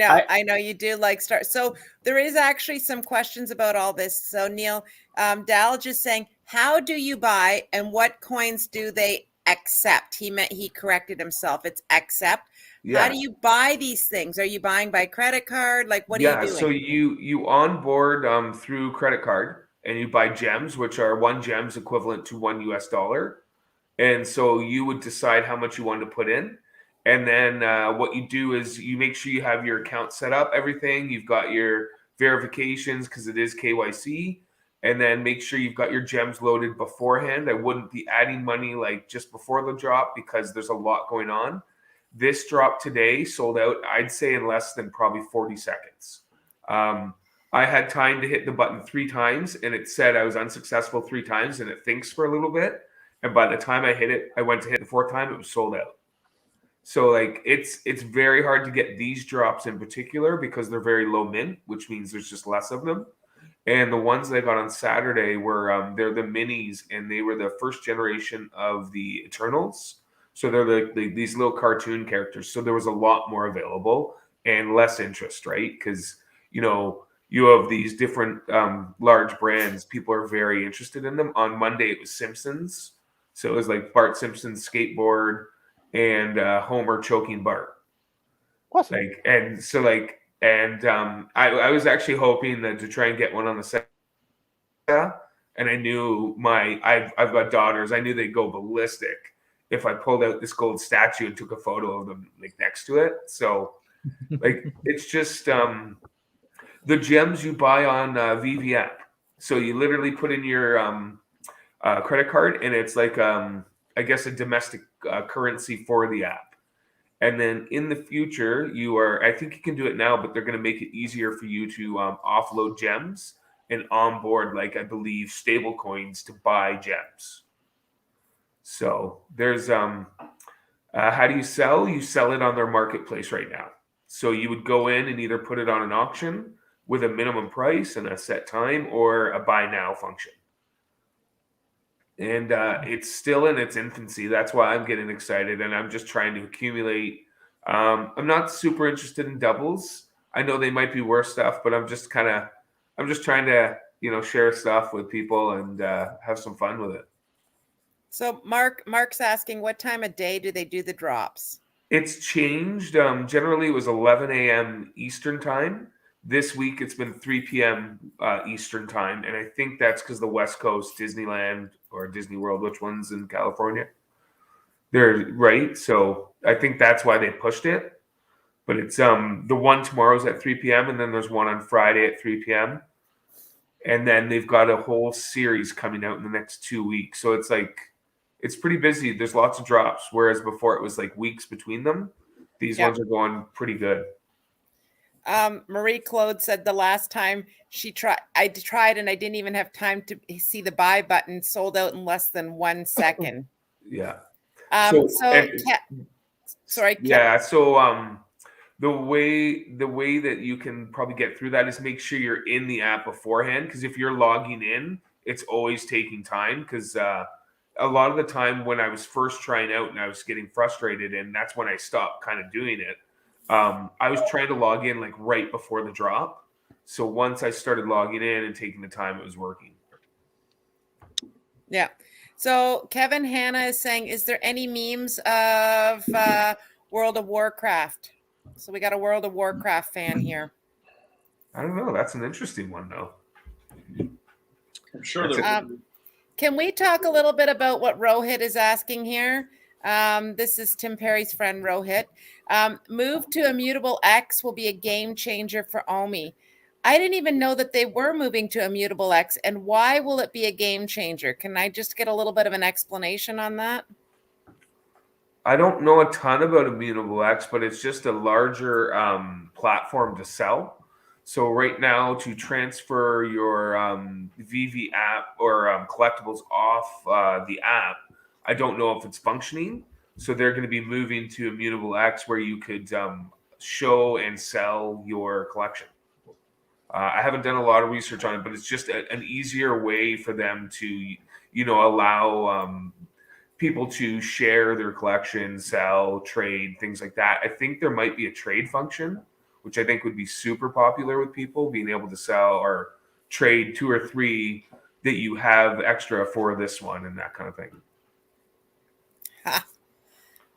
know you do like Star. So there is actually some questions about all this. So Neil, Dal just saying, how do you buy and what coins do they accept? He corrected himself. It's accept. Yeah. How do you buy these things? Are you buying by credit card? Like, what are you doing? So you onboard through credit card and you buy gems, which are 1 gem's equivalent to $1. And so you would decide how much you want to put in. And then what you do is you make sure you have your account set up, everything. You've got your verifications because it is KYC. And then make sure you've got your gems loaded beforehand. I wouldn't be adding money like just before the drop because there's a lot going on. This drop today sold out, I'd say, in less than probably 40 seconds. I had time to hit the button 3 times, and it said I was unsuccessful 3 times, and it thinks for a little bit. And by the time I hit it, I went to hit the 4th time, it was sold out. So, like, it's very hard to get these drops in particular because they're very low mint, which means there's just less of them. And the ones that I got on Saturday were they're the minis, and they were the first generation of the Eternals. So they're these little cartoon characters. So there was a lot more available and less interest, right? Because, you know, you have these different large brands. People are very interested in them. On Monday, it was Simpsons. So it was like Bart Simpson's skateboard and Homer choking Bart. Awesome. I was actually hoping that to try and get one on the set. And I knew I've got daughters. I knew they'd go ballistic if I pulled out this gold statue and took a photo of them like next to it. So like it's just the gems you buy on VV app. So you literally put in your credit card, and it's like I guess a domestic currency for the app. And then in the future, I think you can do it now, but they're going to make it easier for you to offload gems and onboard, like I believe, stable coins to buy gems. So there's how do you sell? You sell it on their marketplace right now. So you would go in and either put it on an auction with a minimum price and a set time, or a buy now function. And it's still in its infancy. That's why I'm getting excited, and I'm just trying to accumulate. I'm not super interested in doubles. I know they might be worth stuff, but I'm just trying to, share stuff with people and have some fun with it. So Mark's asking, what time of day do they do the drops? It's changed. Generally, it was 11 a.m. Eastern time. This week, it's been 3 p.m. Eastern time, and I think that's because the West Coast, Disneyland or Disney World, which one's in California? They're right. So I think that's why they pushed it. But it's the one tomorrow's at 3 p.m. and then there's one on Friday at 3 p.m. And then they've got a whole series coming out in the next 2 weeks. So it's like it's pretty busy. There's lots of drops, whereas before it was like weeks between them. These ones are going pretty good. Marie Claude said the last time I tried and I didn't even have time to see the buy button, sold out in less than 1 second. Yeah. Sorry. Yeah. So the way that you can probably get through that is make sure you're in the app beforehand, because if you're logging in, it's always taking time, because a lot of the time when I was first trying out and I was getting frustrated, and that's when I stopped kind of doing it. I was trying to log in like right before the drop. So once I started logging in and taking the time, it was working. Yeah. So Kevin Hanna is saying, is there any memes of World of Warcraft? So we got a World of Warcraft fan here. I don't know. That's an interesting one, though. I'm sure there can we talk a little bit about what Rohit is asking here? This is Tim Perry's friend, Rohit. Move to Immutable X will be a game changer for OMI. I didn't even know that they were moving to Immutable X. And why will it be a game changer? Can I just get a little bit of an explanation on that? I don't know a ton about Immutable X, but it's just a larger platform to sell. So right now, to transfer your VV app or collectibles off the app, I don't know if it's functioning. So they're going to be moving to Immutable X, where you could show and sell your collection. I haven't done a lot of research on it, but it's just an easier way for them to, allow people to share their collection, sell, trade, things like that. I think there might be a trade function, which I think would be super popular with people, being able to sell or trade 2 or 3 that you have extra for this one and that kind of thing.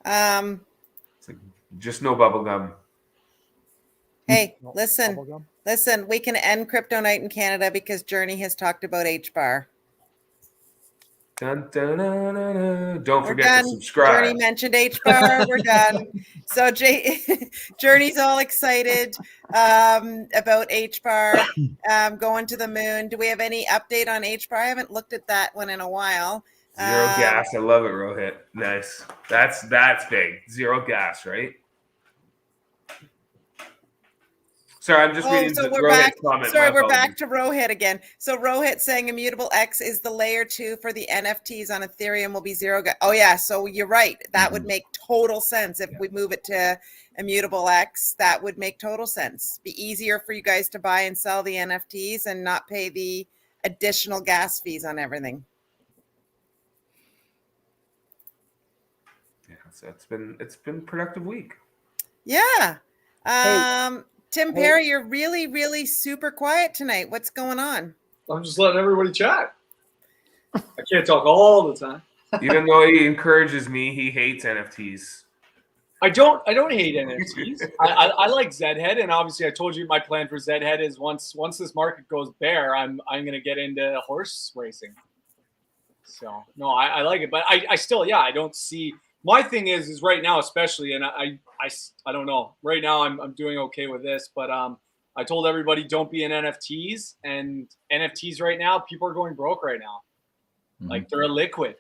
It's like just no bubble gum. Hey, listen, we can end Crypto Night in Canada because Journey has talked about HBAR. Dun, dun, dun, dun, dun. Don't forget to subscribe. Journey mentioned HBAR. We're done. So Journey's all excited about HBAR going to the moon. Do we have any update on HBAR? I haven't looked at that one in a while. Zero gas. I love it, Rohit. Nice. That's big. Zero gas, right? Sorry, I'm just reading the Rohit comment. Sorry, we're back to Rohit again. So Rohit saying Immutable X is the layer 2 for the NFTs on Ethereum will be zero gas. Oh yeah, so you're right. That would make total sense if we move it to Immutable X. That would make total sense. Be easier for you guys to buy and sell the NFTs and not pay the additional gas fees on everything. Yeah, so it's been a productive week. Yeah. Tim Perry, you're really, really super quiet tonight. What's going on? I'm just letting everybody chat. I can't talk all the time. Even though he encourages me, he hates NFTs. I don't hate NFTs. I like Zhead, and obviously I told you my plan for Zhead is once this market goes bear, I'm gonna get into horse racing. So no, I like it, but I still I don't see. My thing is right now, especially, and I don't know. Right now, I'm doing okay with this, but I told everybody don't be in NFTs, and NFTs right now, people are going broke right now. Mm-hmm. Like they're illiquid.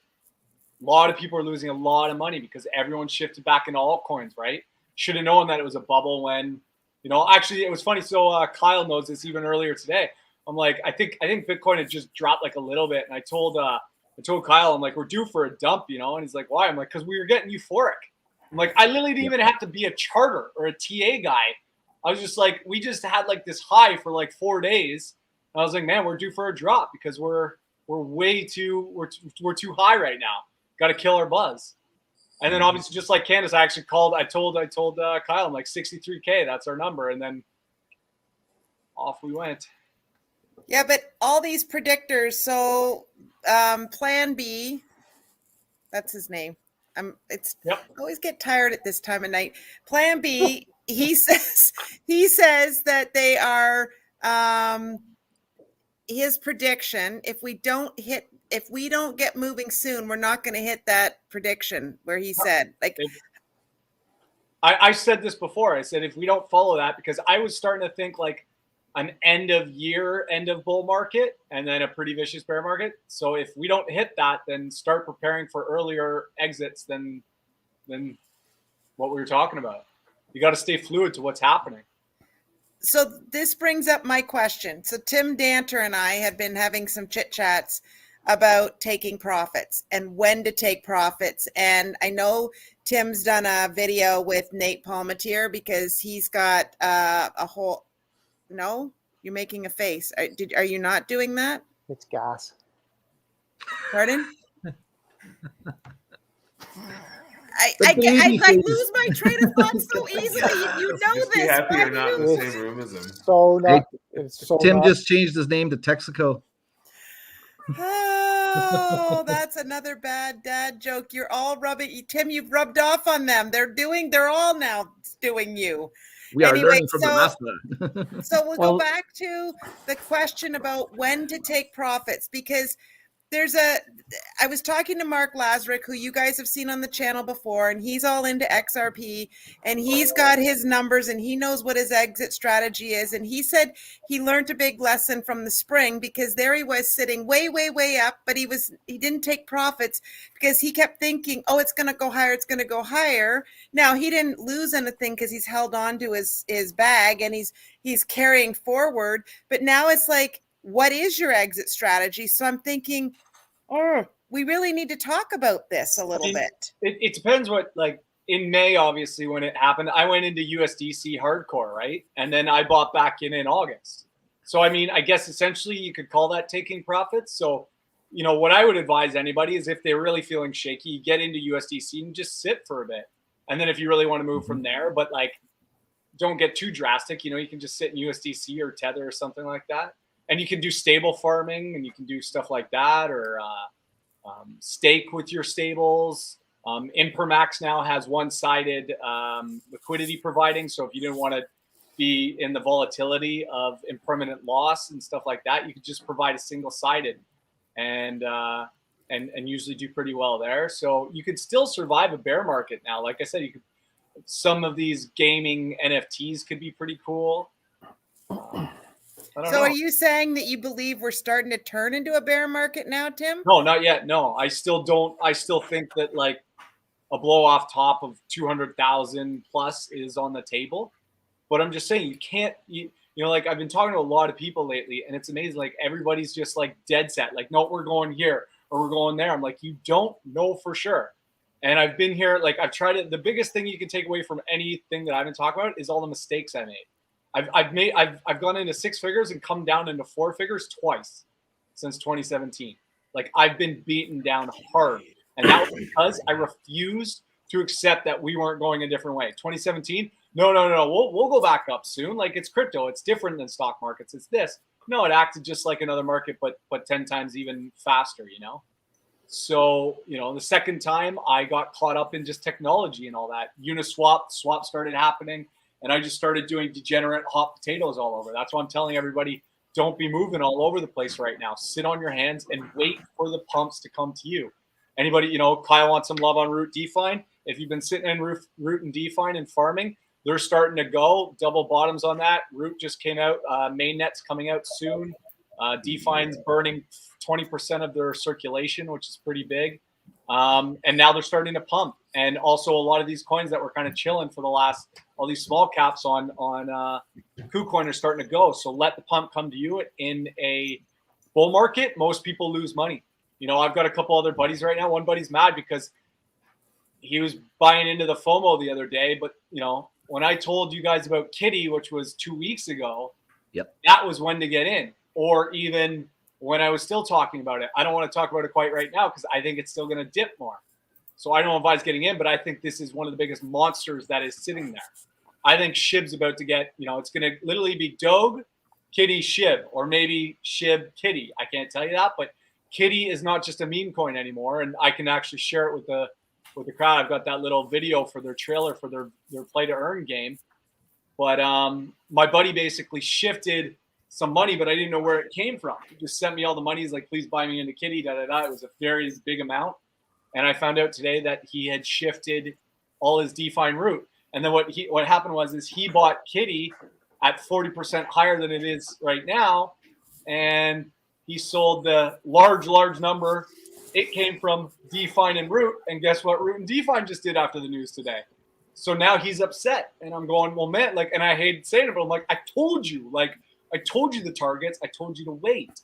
A lot of people are losing a lot of money because everyone shifted back into altcoins. Right? Should have known that it was a bubble when, Actually, it was funny. So Kyle knows this even earlier today. I'm like, I think Bitcoin had just dropped like a little bit, and I told Kyle, I'm like, we're due for a dump, and he's like, why? I'm like, because we were getting euphoric. I'm like, I literally didn't even have to be a charter or a TA guy. I was just like, we just had like this high for like 4 days. And I was like, man, we're due for a drop because we're too high right now. Got to kill our buzz. And then obviously, just like Candance, I actually called. I told Kyle, I'm like 63K. That's our number. And then off we went. Yeah, but all these predictors. So Plan B, that's his name. I always get tired at this time of night. Plan B, he says that they are his prediction. If we don't get moving soon, we're not going to hit that prediction where he said I said this before. I said if we don't follow that, because I was starting to think like an end of bull market and then a pretty vicious bear market. So if we don't hit that, then start preparing for earlier exits than what we were talking about. You got to stay fluid to what's happening. So this brings up my question. So Tim Danter and I had been having some chit chats about taking profits and when to take profits. And I know Tim's done a video with Nate Palmatier because he's got a whole, no, you're making a face. Are you not doing that? It's gas. Pardon? I lose my train of thought so easily. You know Just be this. happy you're not in the It's same room as him. So not. Hey, It's so Tim not, just changed his name to Texaco. Oh, that's another bad dad joke. You're all rubbing, Tim, you've rubbed off on them. They're all now doing you. We are Anyway, learning from the master. So we'll Well- go back to the question about when to take profits, because I was talking to Mark Lazarick, who you guys have seen on the channel before, and he's all into XRP, and he's got his numbers, and he knows what his exit strategy is. And he said he learned a big lesson from the spring, because there he was sitting way, way, way up, but he didn't take profits because he kept thinking, oh, it's going to go higher. It's going to go higher. Now he didn't lose anything because he's held on to his bag and he's carrying forward. But now it's like, what is your exit strategy? So I'm thinking, we really need to talk about this a little bit. It depends what, like in May, obviously, when it happened, I went into USDC hardcore, right? And then I bought back in August. So, I mean, I guess essentially you could call that taking profits. So, you know, what I would advise anybody is if they're really feeling shaky, you get into USDC and just sit for a bit. And then if you really want to move from there, but like, don't get too drastic. You know, you can just sit in USDC or Tether or something like that. And you can do stable farming and you can do stuff like that, or stake with your stables. Impermax now has one-sided liquidity providing. So if you didn't want to be in the volatility of impermanent loss and stuff like that, you could just provide a single-sided and usually do pretty well there. So you could still survive a bear market now. Like I said, you could. Some of these gaming NFTs could be pretty cool. So are you saying that you believe we're starting to turn into a bear market now, Tim? No, not yet. No, I still don't. I still think that like a blow off top of 200,000 plus is on the table. But I'm just saying you can't, you know, like I've been talking to a lot of people lately and it's amazing. Like everybody's just like dead set. Like, no, we're going here or we're going there. I'm like, you don't know for sure. And I've been here, like I've tried it. The biggest thing you can take away from anything that I've been talking about is all the mistakes I made. I've gone into six figures and come down into four figures twice since 2017. Like I've been beaten down hard. And that was because I refused to accept that we weren't going a different way. 2017, no. We'll go back up soon. Like it's crypto. It's different than stock markets. It's this. No, it acted just like another market, but 10 times even faster, you know? So, you know, the second time I got caught up in just technology and all that. Uniswap, swap started happening. And I just started doing degenerate hot potatoes all over. That's why I'm telling everybody, don't be moving all over the place right now. Sit on your hands and wait for the pumps to come to you. Anybody, you know, Kyle wants some love on Root DeFi. If you've been sitting in Root and DeFi and farming, they're starting to go. Double bottoms on that. Root just came out. Mainnet's coming out soon. DeFi's burning 20% of their circulation, which is pretty big. And now they're starting to pump. And also a lot of these coins that were kind of chilling for the last, all these small caps on KuCoin are starting to go. So let the pump come to you. In a bull market, most people lose money. You know, I've got a couple other buddies right now. One buddy's mad because he was buying into the FOMO the other day. But, you know, when I told you guys about Kitty, which was 2 weeks ago, that was when to get in. Or even when I was still talking about it. I don't want to talk about it quite right now because I think it's still going to dip more. So I don't advise getting in, but I think this is one of the biggest monsters that is sitting there. I think SHIB's about to get, you know, it's going to literally be Doge, Kitty, SHIB, or maybe SHIB, Kitty. I can't tell you that, but Kitty is not just a meme coin anymore, and I can actually share it with the crowd. I've got that little video for their trailer for their play to earn game. But my buddy basically shifted some money, but I didn't know where it came from. He just sent me all the money. He's like, please buy me into Kitty, da-da-da. It was a very big amount. And I found out today that he had shifted all his DeFi Root. And then what happened was he bought Kitty at 40% higher than it is right now. And he sold the large number. It came from DeFi and Root. And guess what Root and DeFi just did after the news today? So now he's upset, and I'm going, well, man, like, and I hate saying it, but I'm like, I told you the targets, I told you to wait.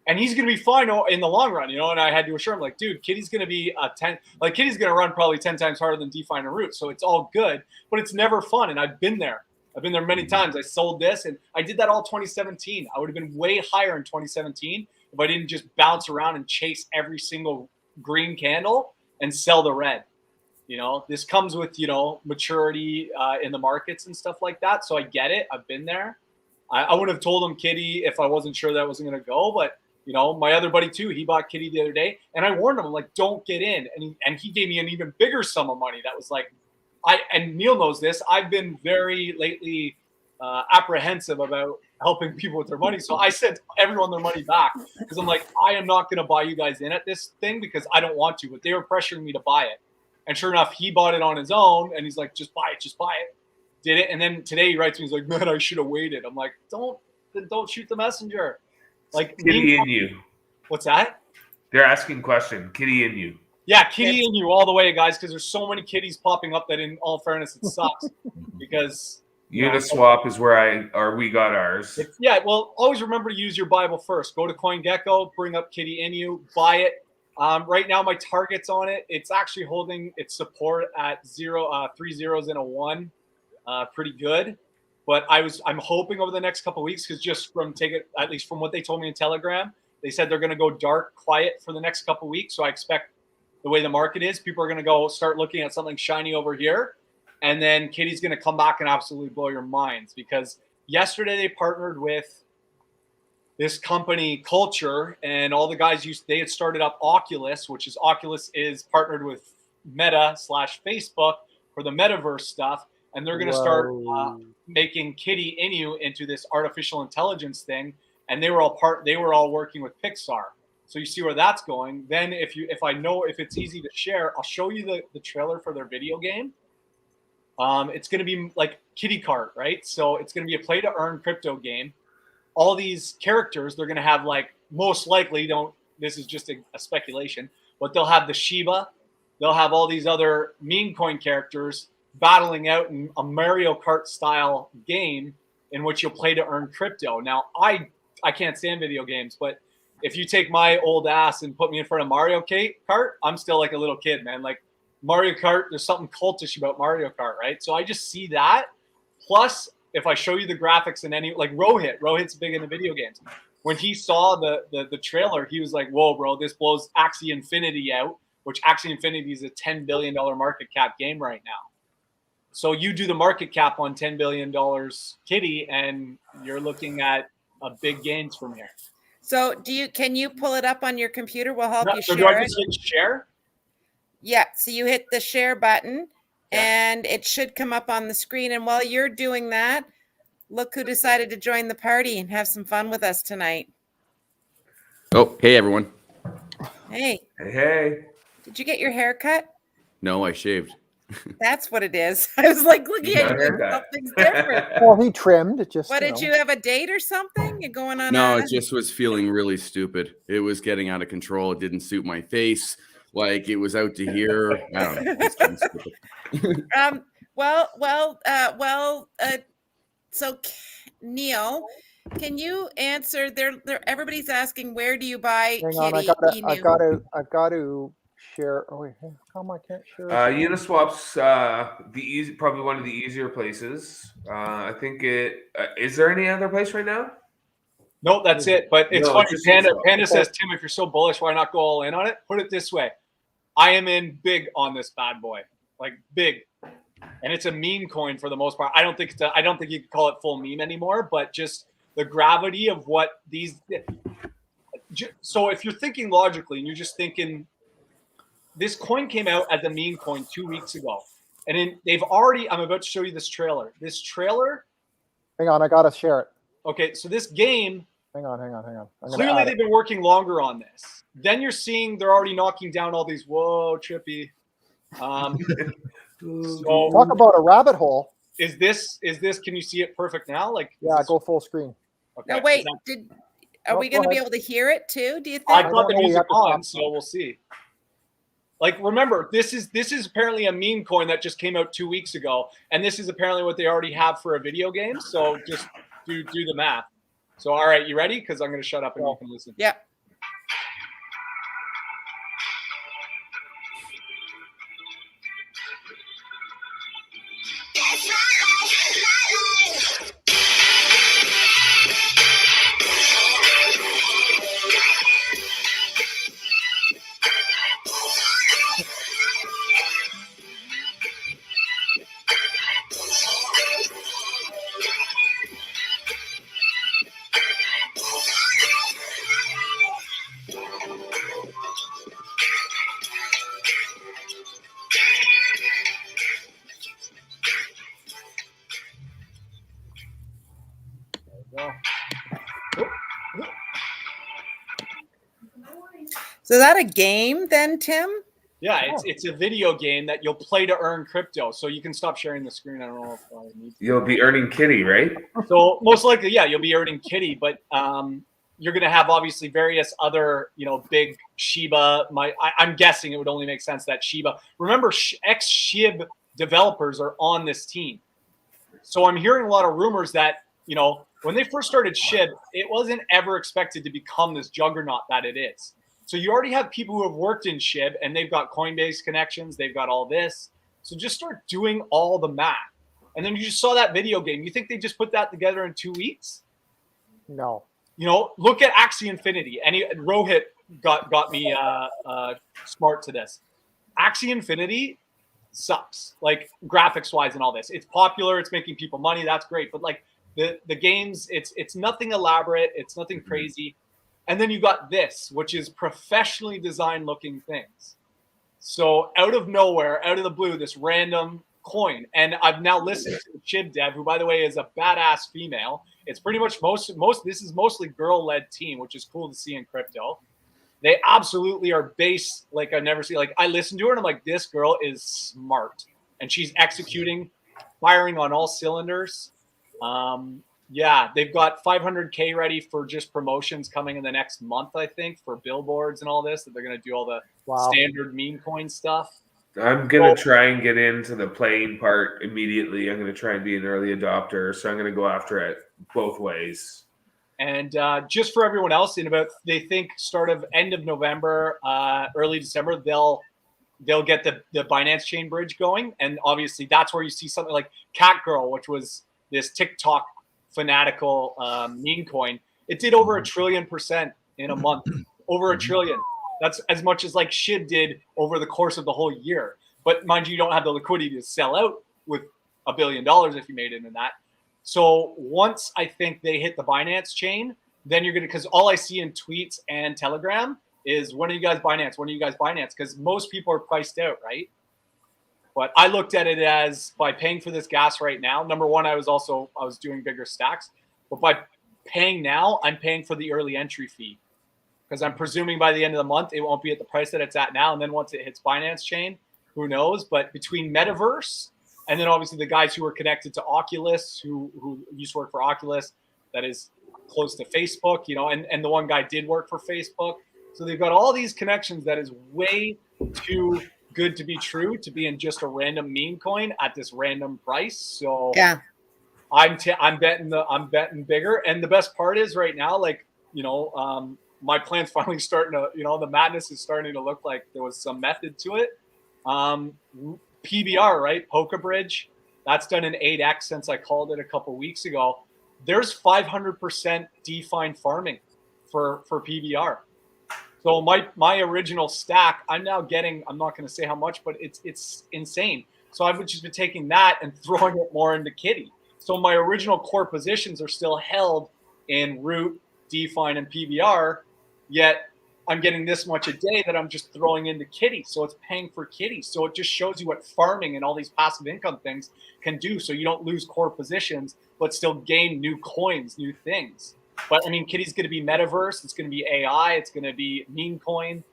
And he's going to be fine in the long run, and I had to assure him, like, dude, Kitty's going to be Kitty's going to run probably 10 times harder than DeFi and Root. So it's all good, but it's never fun. And I've been there. I've been there many times. I sold this, and I did that all 2017. I would have been way higher in 2017 if I didn't just bounce around and chase every single green candle and sell the red. This comes with, maturity in the markets and stuff like that. So I get it. I've been there. I would have told him Kitty if I wasn't sure that wasn't going to go, but my other buddy too, he bought Kitty the other day, and I warned him, like, don't get in. And he gave me an even bigger sum of money. That was like, and Neil knows this, I've been very lately apprehensive about helping people with their money. So I sent everyone their money back because I'm like, I am not going to buy you guys in at this thing because I don't want to, but they were pressuring me to buy it. And sure enough, he bought it on his own, and he's like, just buy it. Did it. And then today he writes me, he's like, man, I should have waited. I'm like, don't shoot the messenger. Like, Kitty in you. What's that? They're asking question. Kitty in you. Yeah, Kitty in you all the way, guys, because there's so many kitties popping up that, in all fairness, it sucks. Because Uniswap is where we got ours. Well, always remember to use your Bible first. Go to CoinGecko, bring up Kitty in you, buy it. Right now, my target's on it. It's actually holding its support at 3 zeros and a 1. Pretty good. But I'm hoping over the next couple of weeks, because just at least from what they told me in Telegram, they said they're going to go dark quiet for the next couple of weeks. So I expect the way the market is, people are going to go start looking at something shiny over here. And then Kitty's going to come back and absolutely blow your minds, because yesterday they partnered with this company Culture, and all the guys they had started up Oculus, Oculus is partnered with Meta/Facebook for the Metaverse stuff. And they're going to start making Kitty Inu into this artificial intelligence thing. And they were all working with Pixar. So you see where that's going. Then if I know if it's easy to share, I'll show you the trailer for their video game. It's going to be like Kitty Kart, right? So it's going to be a play to earn crypto game. All these characters, they're going to have, like, most likely, this is just a speculation, but they'll have the Shiba. They'll have all these other meme coin characters battling out in a Mario Kart style game in which you'll play to earn crypto. Now, I can't stand video games, but if you take my old ass and put me in front of Mario Kart, I'm still like a little kid, man. Like, Mario Kart, there's something cultish about Mario Kart, right? So I just see that. Plus, if I show you the graphics in like Rohit's big into video games. When he saw the trailer, he was like, whoa, bro, this blows Axie Infinity out, which Axie Infinity is a $10 billion market cap game right now. So you do the market cap on $10 billion, Kitty, and you're looking at a big gains from here. So can you pull it up on your computer? We'll help you so share do I just hit share? Yeah. So you hit the share button, and it should come up on the screen. And while you're doing that, look who decided to join the party and have some fun with us tonight. Oh, hey, everyone. Hey. Hey. Did you get your hair cut? No, I shaved. That's what it is. I was like, looking at you, something's different. Well, he trimmed it. Just. What, did you have a date or something? You're going on? No, it just was feeling really stupid. It was getting out of control. It didn't suit my face. Like, it was out to here. I don't know. It's getting stupid. So Neil, can you answer? Everybody's asking, where do you buy Hang on, Kitty? I've got to share. Oh wait, how come I can't share? Uniswap's probably one of the easier places. I think is there any other place right now? No, that's it. But it's funny. It's Panda says, Tim, if you're so bullish, why not go all in on it? Put it this way. I am in big on this bad boy, like big. And it's a meme coin for the most part. I don't think you could call it full meme anymore, but just the gravity of what these. So if you're thinking logically and you're just thinking, this coin came out as a meme coin 2 weeks ago, and I'm about to show you this trailer. This trailer. Hang on, I gotta share it. Okay, so this game. Hang on. Clearly, they've been working longer on this. Then you're seeing they're already knocking down all these. Whoa, trippy. So talk about a rabbit hole. Is this? Can you see it perfect now? Like, yeah, go full screen. Okay. No, wait. Are we going to be able to hear it too? Do you think? I got the music on, so we'll see. Like, remember, this is apparently a meme coin that just came out 2 weeks ago, and this is apparently what they already have for a video game. So just do the math. So, all right, you ready? Because I'm going to shut up and you can listen. Yeah. So is that a game then, Tim? Yeah, it's a video game that you'll play to earn crypto. So you can stop sharing the screen. I don't know if I need to. You'll be earning kitty, right? So most likely, yeah, you'll be earning kitty, but you're going to have obviously various other, big Shiba. I'm guessing it would only make sense that Shiba. Remember, ex-SHIB developers are on this team. So I'm hearing a lot of rumors that, when they first started SHIB, it wasn't ever expected to become this juggernaut that it is. So you already have people who have worked in SHIB and they've got Coinbase connections. They've got all this. So just start doing all the math. And then you just saw that video game. You think they just put that together in 2 weeks? No. Look at Axie Infinity. Rohit got me smart to this. Axie Infinity sucks, like graphics wise and all this. It's popular. It's making people money. That's great. But like the games, it's nothing elaborate. It's nothing crazy. And then you got this, which is professionally designed looking things. So out of nowhere, out of the blue, this random coin. And I've now listened to the SHIB dev, who by the way is a badass female. It's pretty much this is mostly girl-led team, which is cool to see in crypto. They absolutely are based like I've never seen. Like I listen to her and I'm like, this girl is smart. And she's executing, firing on all cylinders. Yeah, they've got 500K ready for just promotions coming in the next month, I think, for billboards and all this, that they're going to do all the standard meme coin stuff. I'm going to try and get into the playing part immediately. I'm going to try and be an early adopter. So I'm going to go after it both ways. And just for everyone else, they think end of November, early December, they'll get the Binance Chain Bridge going. And obviously that's where you see something like Catgirl, which was this TikTok fanatical meme coin. It did over 1 trillion% in a month. Over 1 trillion. That's as much as like SHIB did over the course of the whole year. But mind you don't have the liquidity to sell out with $1 billion if you made it in that. So once I think they hit the Binance chain, then you're going to, because all I see in tweets and Telegram is, when are you guys Binance? When are you guys Binance? Because most people are priced out, right? But I looked at it as, by paying for this gas right now, number one, I was doing bigger stacks. But by paying now, I'm paying for the early entry fee. Because I'm presuming by the end of the month, it won't be at the price that it's at now. And then once it hits Binance chain, who knows? But between Metaverse and then obviously the guys who are connected to Oculus, who used to work for Oculus, that is close to Facebook, and the one guy did work for Facebook. So they've got all these connections that is way too good to be true, to be in just a random meme coin at this random price. So yeah, I'm betting bigger. And the best part is right now, like, my plan's finally starting to, the madness is starting to look like there was some method to it. PBR, right? Polka Bridge, that's done an 8x since I called it a couple weeks ago. There's 500% defined farming for PBR. So my original stack, I'm now getting, I'm not going to say how much, but it's insane. So I've just been taking that and throwing it more into Kitty. So my original core positions are still held in Root, Define, and PBR, yet I'm getting this much a day that I'm just throwing into Kitty. So it's paying for Kitty. So it just shows you what farming and all these passive income things can do. So you don't lose core positions, but still gain new coins, new things. But I mean, Kitty's going to be Metaverse. It's going to be AI. It's going to be meme coin.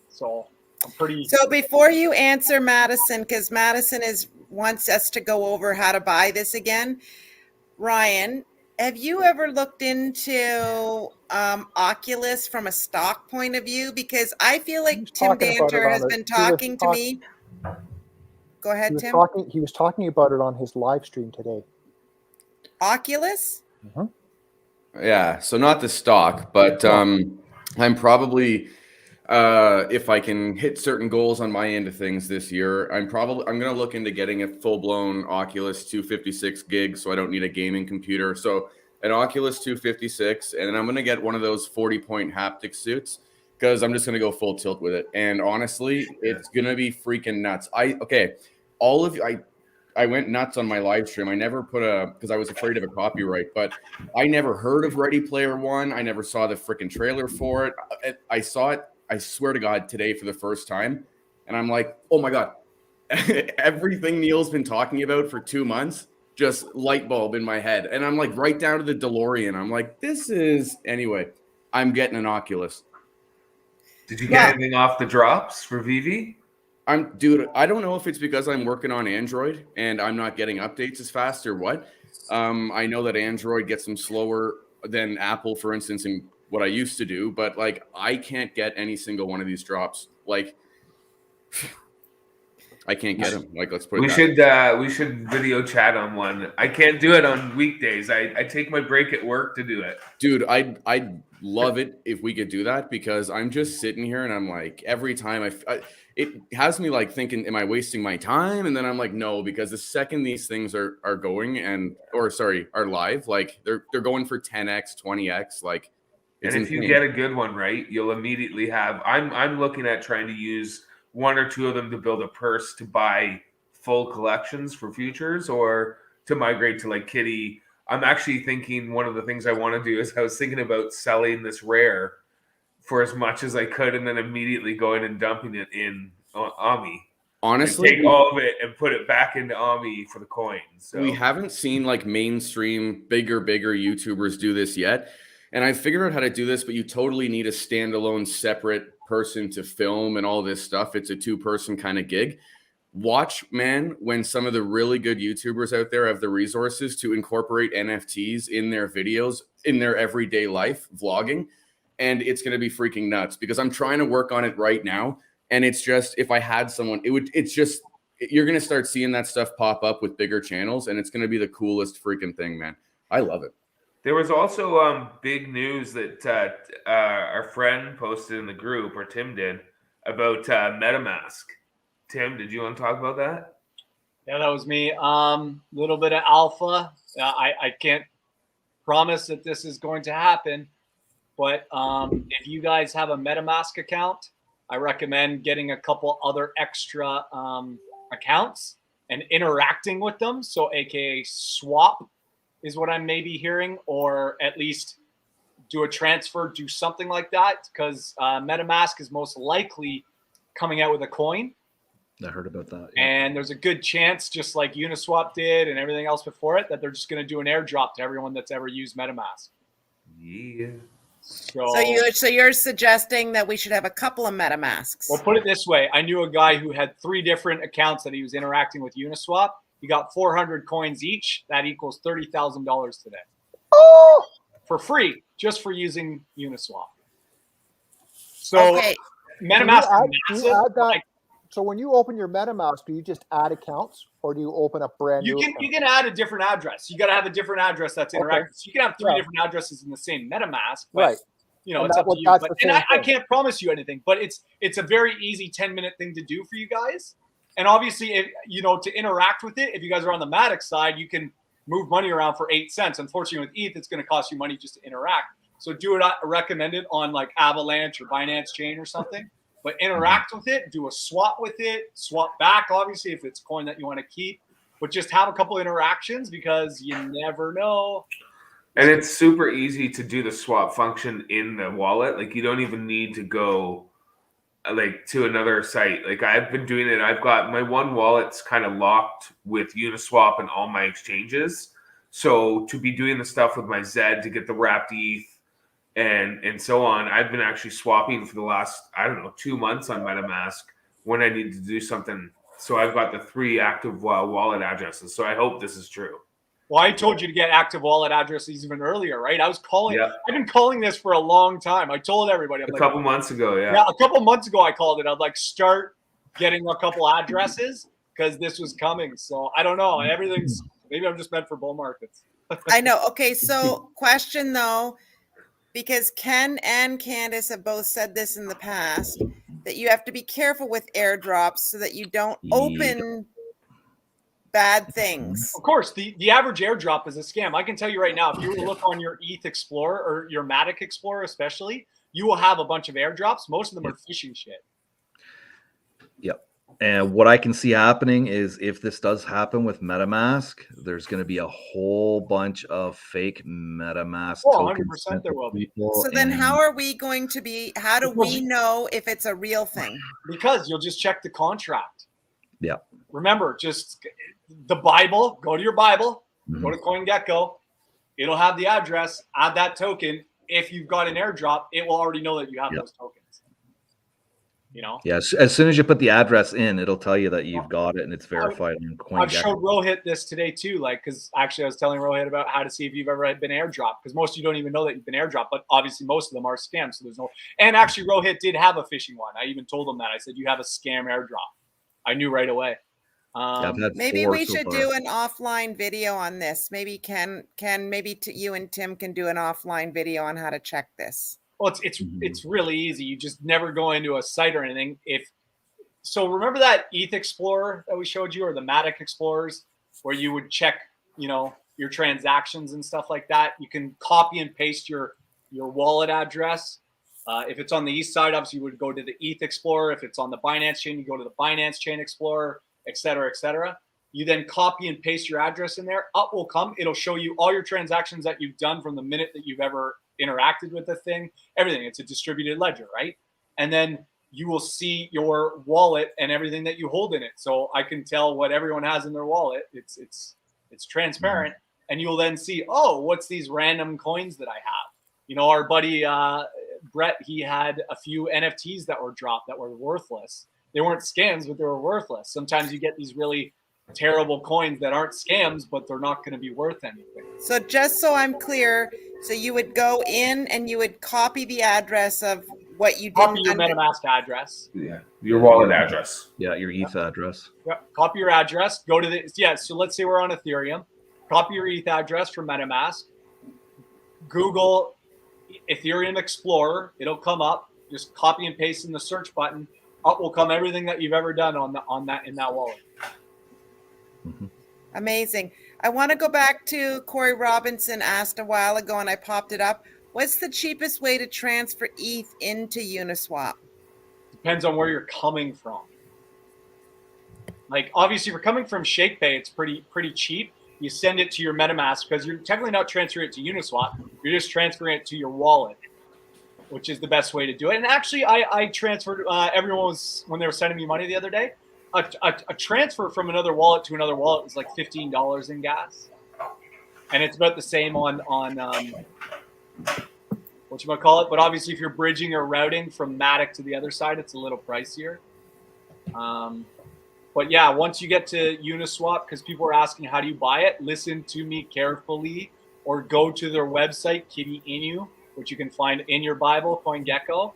So I'm pretty. So before you answer Madison, because Madison wants us to go over how to buy this again, Ryan, Have you ever looked into Oculus from a stock point of view? Because I feel like Tim Danter has been talking to me. Go ahead, Tim. He was talking about it on his live stream today. Oculus? Yeah, so not the stock, but I'm probably if I can hit certain goals on my end of things this year, I'm going to look into getting a full-blown Oculus 256 gig, so I don't need a gaming computer. So an Oculus 256, and then I'm going to get one of those 40-point haptic suits because I'm just going to go full tilt with it. And honestly, it's going to be freaking nuts. All of you, I went nuts on my live stream. I never put because I was afraid of a copyright, but I never heard of Ready Player One. I never saw the freaking trailer for it. I saw it, I swear to God, today for the first time. And I'm like, oh my God, everything Neil's been talking about for 2 months, just light bulb in my head. And I'm like, right down to the DeLorean. I'm like, anyway, I'm getting an Oculus. Did you get anything off the drops for VV? Dude, I don't know if it's because I'm working on Android and I'm not getting updates as fast or what. I know that Android gets them slower than Apple, for instance, in what I used to do, but like I can't get any single one of these drops. Like I can't get them. Like, let's put it we should video chat on one. I can't do it on weekdays. I take my break at work to do it. Dude, I'd love it if we could do that because I'm just sitting here and I'm like, every time it has me like thinking, am I wasting my time? And then I'm like, no, because the second these things are going are live, like they're going for 10x, 20x, like. And if you get a good one, right, you'll immediately have. I'm looking at trying to use one or two of them to build a purse to buy full collections for futures or to migrate to like Kitty. I'm actually thinking one of the things I want to do is I was thinking about selling this rare for as much as I could and then immediately going and dumping it in Ami. Honestly, take all of it and put it back into Ami for the coin. So we haven't seen like mainstream bigger YouTubers do this yet. And I figured out how to do this, but you totally need a standalone separate person to film and all this stuff. It's a 2-person kind of gig. Watch, man, when some of the really good YouTubers out there have the resources to incorporate NFTs in their videos, in their everyday life, vlogging. And it's going to be freaking nuts because I'm trying to work on it right now. And it's just, if I had someone, you're going to start seeing that stuff pop up with bigger channels. And it's going to be the coolest freaking thing, man. I love it. There was also big news that our friend posted in the group, or Tim did, about Metamask. Tim, did you want to talk about that? Yeah, that was me. Little bit of alpha. I can't promise that this is going to happen, but if you guys have a Metamask account, I recommend getting a couple other extra accounts and interacting with them. So AKA swap is what I'm maybe hearing, or at least do a transfer, do something like that, because MetaMask is most likely coming out with a coin. I heard about that. Yeah. And there's a good chance, just like Uniswap did and everything else before it, that they're just going to do an airdrop to everyone that's ever used MetaMask. Yeah. So you're suggesting that we should have a couple of MetaMasks? Well, put it this way. I knew a guy who had 3 different accounts that he was interacting with Uniswap. He got 400 coins each. That equals $30,000 today. Oh! For free, just for using Uniswap. So okay. MetaMask do you add that? So when you open your MetaMask, do you just add accounts or do you open up brand new accounts? You can add a different address. You got to have a different address that's interactive. Okay. So you can have 3 different addresses in the same MetaMask. But, right. You know, it's up to you. But, and I can't promise you anything, but it's a very easy 10-minute thing to do for you guys. And obviously, if, you know, to interact with it, if you guys are on the Matic side, you can move money around for 8 cents. Unfortunately, with ETH, it's going to cost you money just to interact. So do it recommended on like Avalanche or Binance Chain or something. But interact with it, do a swap with it, swap back, obviously, if it's coin that you want to keep. But just have a couple interactions because you never know. And it's super easy to do the swap function in the wallet. Like, you don't even need to go like to another site. Like, I've been doing it. I've got my one wallet's kind of locked with Uniswap and all my exchanges. So to be doing the stuff with my Zed to get the wrapped ETH and so on, I've been actually swapping for the last, 2 months on MetaMask when I need to do something. So I've got the 3 active wallet addresses. So I hope this is true. Well, I told you to get active wallet addresses even earlier, right? I was calling. Yeah. I've been calling this for a long time. I told everybody. I'm A like, couple months ago, yeah, a couple months ago I called it. I'd like start getting a couple addresses because this was coming. So I don't know. Everything's maybe I'm just meant for bull markets. I know. Okay, so question though, because Ken and Candace have both said this in the past, that you have to be careful with airdrops so that you don't open bad things. Of course, the average airdrop is a scam. I can tell you right now, if you were to look on your ETH Explorer or your Matic Explorer especially, you will have a bunch of airdrops. Most of them are phishing shit. Yep. And what I can see happening is if this does happen with Metamask, there's going to be a whole bunch of fake Metamask tokens. 100% there will be. So then how are we going to be, how do we know if it's a real thing? Because you'll just check the contract. Yeah. Remember, just the Bible, go to your Bible, go to CoinGecko. It'll have the address, add that token. If you've got an airdrop, it will already know that you have those tokens. You know? Yes. As soon as you put the address in, it'll tell you that you've got it and it's verified on CoinGecko. I've showed Rohit this today too, like, because actually I was telling Rohit about how to see if you've ever been airdropped, because most of you don't even know that you've been airdropped, but obviously most of them are scams. So there's no, and actually Rohit did have a phishing one. I even told him that. I said, you have a scam airdrop. I knew right away. Maybe we should do an offline video on this. Maybe maybe you and Tim can do an offline video on how to check this. Well, it's really easy. You just never go into a site or anything. So remember that ETH Explorer that we showed you, or the Matic Explorers, where you would check, your transactions and stuff like that. You can copy and paste your wallet address. If it's on the east side, obviously you would go to the ETH Explorer. If it's on the Binance chain, you go to the Binance Chain Explorer, et cetera, et cetera. You then copy and paste your address in there. Up will come. It'll show you all your transactions that you've done from the minute that you've ever interacted with the thing, everything. It's a distributed ledger, right? And then you will see your wallet and everything that you hold in it. So I can tell what everyone has in their wallet. It's transparent. And you'll then see, oh, what's these random coins that I have? Our buddy Brett, he had a few NFTs that were dropped that were worthless. They weren't scams, but they were worthless. Sometimes you get these really terrible coins that aren't scams, but they're not going to be worth anything. So just so I'm clear, so you would go in and you would copy the address of what you did. Copy your Metamask address. Yeah, your wallet address. Yeah, your ETH address. Yeah, copy your address. Go to so let's say we're on Ethereum. Copy your ETH address from Metamask. Google Ethereum Explorer. It'll come up. Just copy and paste in the search button. Up will come everything that you've ever done in that wallet. Amazing. I want to go back to Corey Robinson asked a while ago, and I popped it up. What's the cheapest way to transfer ETH into Uniswap? Depends on where you're coming from. Like, obviously, if you're coming from Shakepay, it's pretty cheap. You send it to your MetaMask because you're technically not transferring it to Uniswap. You're just transferring it to your wallet, which is the best way to do it. And actually, I transferred. Everyone was, when they were sending me money the other day, a transfer from another wallet to another wallet was like $15 in gas, and it's about the same on whatchamacallit. But obviously, if you're bridging or routing from Matic to the other side, it's a little pricier. But yeah, once you get to Uniswap, because people are asking how do you buy it, listen to me carefully, or go to their website, Kitty Inu, which you can find in your Bible, CoinGecko,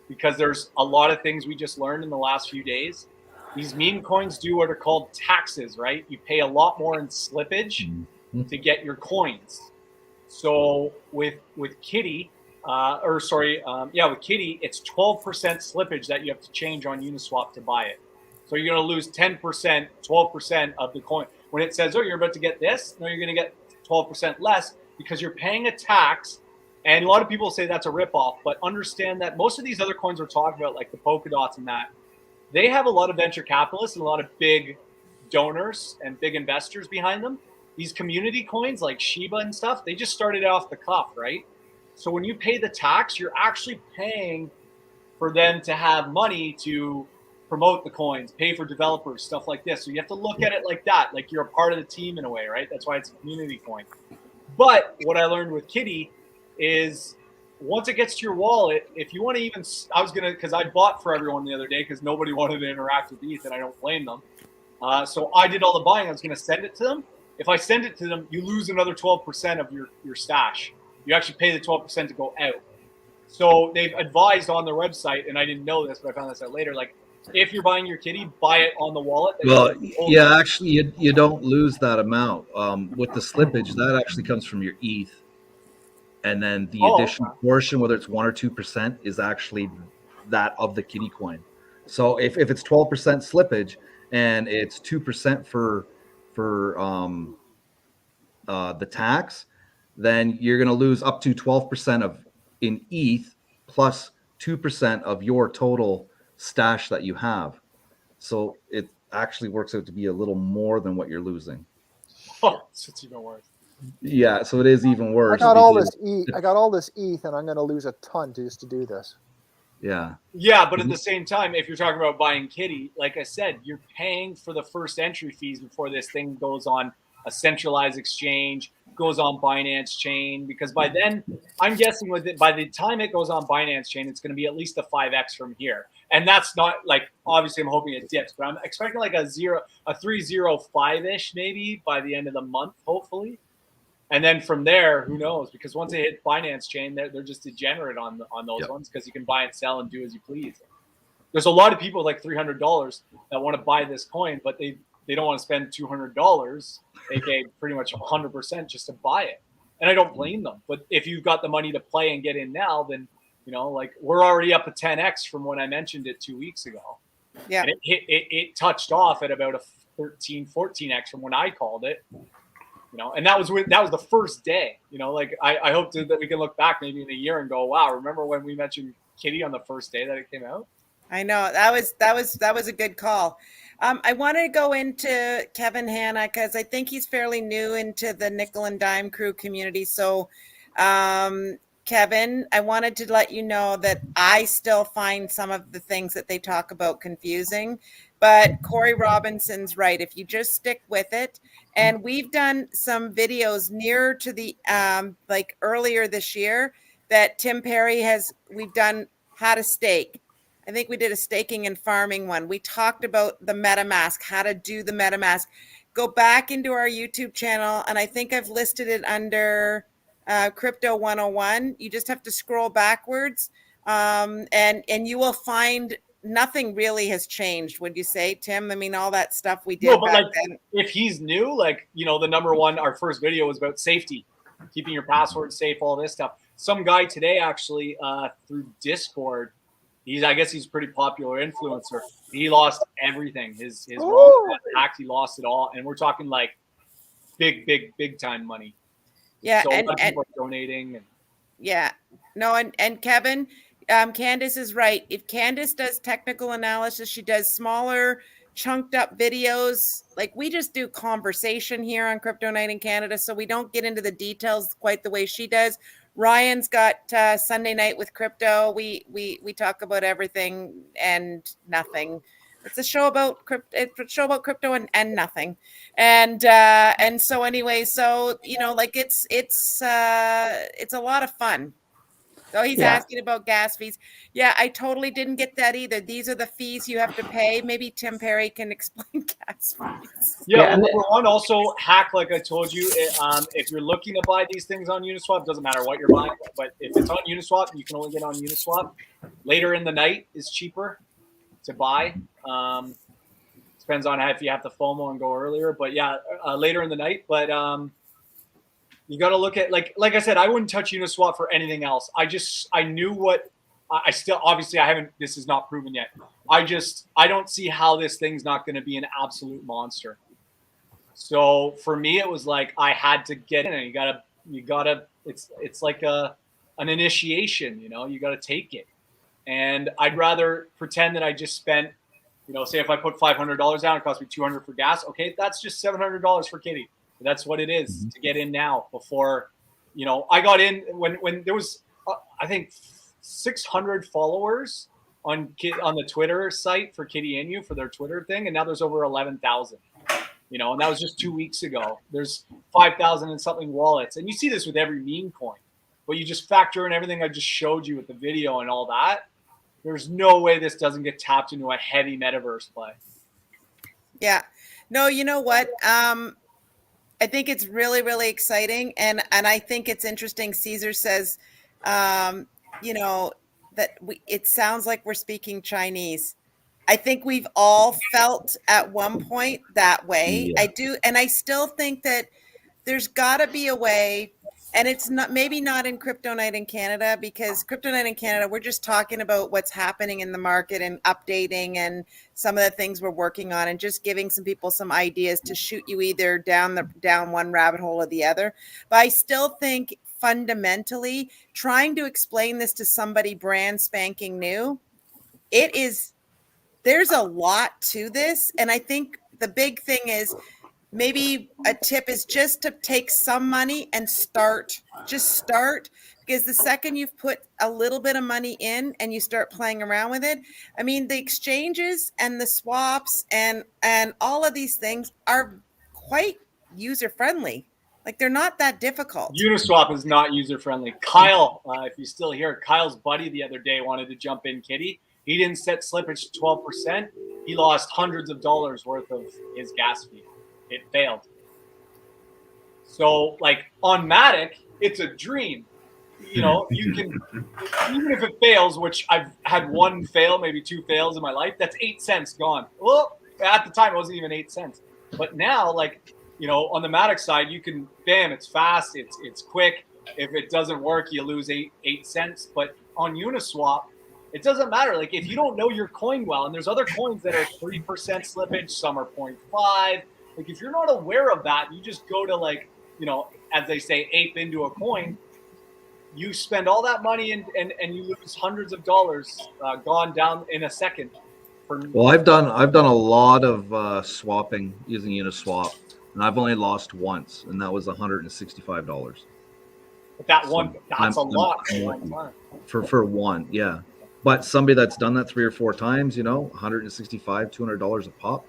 because there's a lot of things we just learned in the last few days. These meme coins do what are called taxes, right? You pay a lot more in slippage to get your coins. So with Kitty, with Kitty, it's 12% slippage that you have to change on Uniswap to buy it. So you're going to lose 10%, 12% of the coin. When it says, oh, you're about to get this, no, you're going to get 12% less because you're paying a tax. And a lot of people say that's a ripoff, but understand that most of these other coins we're talking about, like the Polkadots and that, they have a lot of venture capitalists and a lot of big donors and big investors behind them. These community coins like Shiba and stuff, they just started off the cuff, right? So when you pay the tax, you're actually paying for them to have money to promote the coins, pay for developers, stuff like this. So you have to look at it like that, like you're a part of the team in a way, right? That's why it's a community coin. But what I learned with Kitty is once it gets to your wallet, if you want to even, because I bought for everyone the other day because nobody wanted to interact with ETH, and I don't blame them. So I did all the buying. I was going to send it to them. If I send it to them, you lose another 12% of your stash. You actually pay the 12% to go out. So they've advised on their website, and I didn't know this, but I found this out later. Like, if you're buying your kitty, buy it on the wallet. Well, yeah, actually, you don't lose that amount. With the slippage, that actually comes from your ETH. And then the additional portion, whether it's 1 or 2%, is actually that of the kitty coin. So if it's 12% slippage and it's 2% for the tax, then you're going to lose up to 12% in ETH plus 2% of your total stash that you have. So it actually works out to be a little more than what you're losing. Oh, so it's even worse. Yeah, so it is even worse. I got all this ETH, and I'm going to lose a ton just to do this. Yeah. Yeah, but at the same time, if you're talking about buying kitty, like I said, you're paying for the first entry fees before this thing goes on a centralized exchange, goes on Binance chain, because by then, I'm guessing by the time it goes on Binance chain, it's going to be at least a 5x from here. And that's not like, obviously I'm hoping it dips, but I'm expecting like a 305-ish maybe by the end of the month, hopefully. And then from there, who knows? Because once they hit Binance chain, they're just degenerate on those ones, because you can buy and sell and do as you please. There's a lot of people like $300 that want to buy this coin, but they don't want to spend $200, aka pretty much 100% just to buy it. And I don't blame them. But if you've got the money to play and get in now, then, you know, like we're already up a 10x from when I mentioned it 2 weeks ago. Yeah. And it touched off at about a 13, 14x from when I called it. You know, and that was the first day. You know, like I hope that we can look back maybe in a year and go, wow, remember when we mentioned kitty on the first day that it came out? I know that was a good call. I want to go into Kevin Hanna because I think he's fairly new into the nickel and dime crew community. So, Kevin, I wanted to let you know that I still find some of the things that they talk about confusing, but Corey Robinson's right. If you just stick with it, and we've done some videos near to the like earlier this year that Tim Perry we've done how to stake. I think we did a staking and farming one. We talked about the Metamask, how to do the Metamask. Go back into our YouTube channel, and I think I've listed it under Crypto 101. You just have to scroll backwards, and you will find nothing really has changed. Would you say, Tim? I mean, all that stuff we did. No, but back like, then. if he's new, like, you know, the number one, our first video was about safety, keeping your password safe, all this stuff. Some guy today actually through Discord. I guess he's a pretty popular influencer. He lost everything. His wallet got hacked. He lost it all, and we're talking like big time money. Yeah, so and people are donating. Yeah, no, and Kevin, Candace is right. If Candace does technical analysis, she does smaller, chunked up videos. Like we just do conversation here on Crypto Night in Canada, so we don't get into the details quite the way she does. Ryan's got Sunday Night with Crypto. We talk about everything and nothing. It's a show about crypto. It's a show about crypto and nothing. And so anyway, so you know, like it's a lot of fun. So he's asking about gas fees. Yeah, I totally didn't get that either. These are the fees you have to pay. Maybe Tim Perry can explain gas fees. Yeah, well, number one, also hack, like I told you, if you're looking to buy these things on Uniswap, doesn't matter what you're buying, but if it's on Uniswap, you can only get on Uniswap. Later in the night is cheaper to buy. Depends on if you have the FOMO and go earlier, but yeah, later in the night. But you got to look at, like I said, I wouldn't touch Uniswap for anything else. I knew what I still, obviously I haven't, this is not proven yet. I don't see how this thing's not going to be an absolute monster. So for me, it was like, I had to get in, and you gotta, it's like an initiation, you know, you got to take it. And I'd rather pretend that I just spent, you know, say if I put $500 down, it cost me $200 for gas. Okay. That's just $700 for kitty. That's what it is to get in now. Before, you know, I got in when there was, I think 600 followers on the Twitter site for Kitty Inu for their Twitter thing. And now there's over 11,000, you know, and that was just 2 weeks ago. There's 5,000 and something wallets. And you see this with every meme coin, but you just factor in everything I just showed you with the video and all that. There's no way this doesn't get tapped into a heavy metaverse play. Yeah, no, you know what? I think it's really, really exciting. And I think it's interesting. Caesar says, you know, that it sounds like we're speaking Chinese. I think we've all felt at one point that way. Yeah. I do. And I still think that there's got to be a way, and it's not, maybe not in Crypto Night in Canada, because Crypto Night in Canada, we're just talking about what's happening in the market and updating and some of the things we're working on and just giving some people some ideas to shoot you either down one rabbit hole or the other. But I still think fundamentally trying to explain this to somebody brand spanking new, there's a lot to this. And I think the big thing is, maybe a tip is just to take some money and start, because the second you've put a little bit of money in and you start playing around with it, I mean, the exchanges and the swaps and all of these things are quite user friendly. Like, they're not that difficult. Uniswap is not user friendly. Kyle, if you still hear, Kyle's buddy the other day wanted to jump in, Kitty. He didn't set slippage to 12%. He lost hundreds of dollars worth of his gas fee. It failed. So, like, on Matic, it's a dream. You know, you can, even if it fails, which I've had one fail, maybe two fails in my life, that's 8 cents gone. Well, at the time, it wasn't even 8 cents. But now, like, you know, on the Matic side, you can, bam, it's fast, it's quick. If it doesn't work, you lose 8 cents. But on Uniswap, it doesn't matter. Like, if you don't know your coin well, and there's other coins that are 3% slippage, some are 0.5. Like, if you're not aware of that, you just go to, like, you know, as they say, ape into a coin. You spend all that money and you lose hundreds of dollars gone down in a second. Well, I've done a lot of swapping using Uniswap, and I've only lost once, and that was $165. But that's a lot for one, yeah. But somebody that's done that 3 or 4 times, you know, $165, $200 a pop.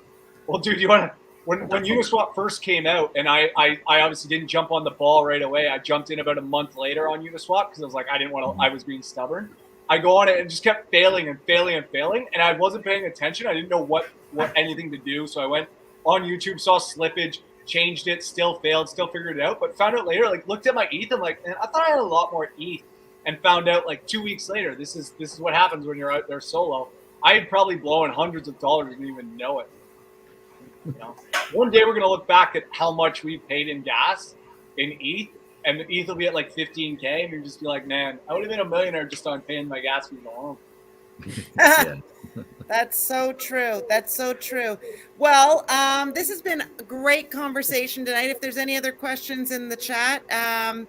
Well, dude, you want to, when Uniswap first came out, and I obviously didn't jump on the ball right away. I jumped in about a month later on Uniswap because I was like, I didn't want to, I was being stubborn. I go on it and just kept failing, and I wasn't paying attention. I didn't know what anything to do. So I went on YouTube, saw slippage, changed it, still failed, still figured it out, but found out later, like, looked at my ETH, I'm like, man, I thought I had a lot more ETH, and found out like 2 weeks later, this is what happens when you're out there solo. I had probably blown hundreds of dollars and didn't even know it. You know, one day we're gonna look back at how much we paid in gas in ETH, and the ETH will be at like 15K, and you'll just be like, man, I would have been a millionaire just on paying my gas fees alone. Yeah. That's so true. That's so true. Well, this has been a great conversation tonight. If there's any other questions in the chat,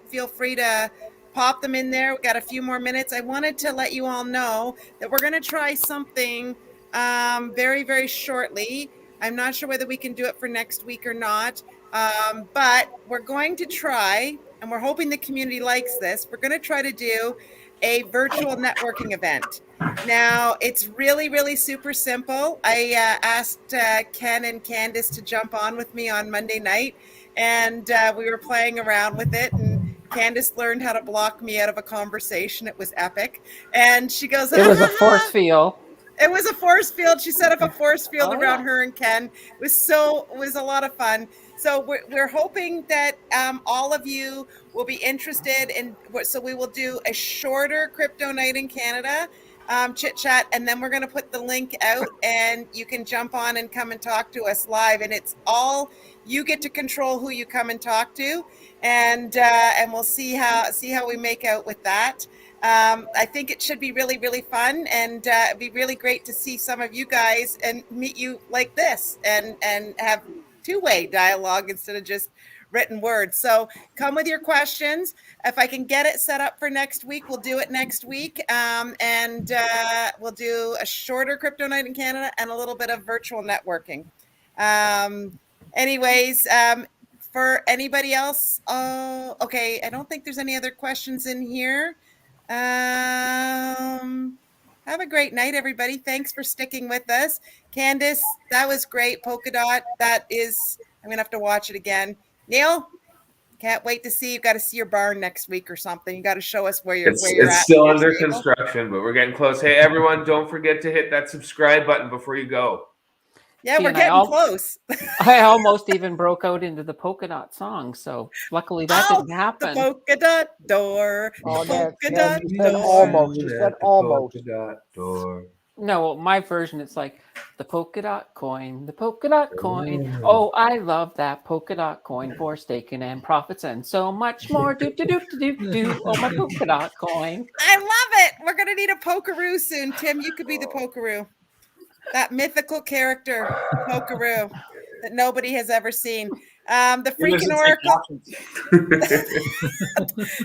feel free to pop them in there. We've got a few more minutes. I wanted to let you all know that we're going to try something very, very shortly. I'm not sure whether we can do it for next week or not, but we're going to try, and we're hoping the community likes this. We're going to try to do a virtual networking event. Now, it's really, really super simple. I asked Ken and Candace to jump on with me on Monday night, and we were playing around with it, and Candace learned how to block me out of a conversation. It was epic. And she goes, it was a force field. It was a force field. She set up a force field around her and Ken. It was a lot of fun. So we're hoping that all of you will be interested in. So we will do a shorter Crypto Night in Canada chit chat, and then we're going to put the link out, and you can jump on and come and talk to us live. And it's all, you get to control who you come and talk to, and we'll see how we make out with that. I think it should be really, really fun, and it'd be really great to see some of you guys and meet you like this, and have two-way dialogue instead of just written words. So come with your questions. If I can get it set up for next week, we'll do it next week, and we'll do a shorter Crypto Night in Canada and a little bit of virtual networking. Anyways, for anybody else, okay, I don't think there's any other questions in here. Have a great night, everybody. Thanks for sticking with us. Candace, that was great. Polkadot, I'm gonna have to watch it again. Neil, can't wait to see. You got to see your barn next week or something. You got to show us where you're at. It's still under construction, but we're getting close. Hey, everyone, don't forget to hit that subscribe button before you go. Yeah, See, we're and getting close. I almost even broke out into the Polkadot song. So luckily that didn't The happen. Polkadot door. Oh, The Nancy, Polkadot you said door. almost. You said almost. No, my version, it's like the Polkadot coin, the Polkadot coin. Oh, I love that Polkadot coin for staking and profits and so much more. Do, do, do, do, do, do. Oh, my Polkadot coin. I love it. We're going to need a Pokaroo soon. Tim, you could be the Pokaroo. That mythical character, Pokaroo, that nobody has ever seen. The freaking Oracle.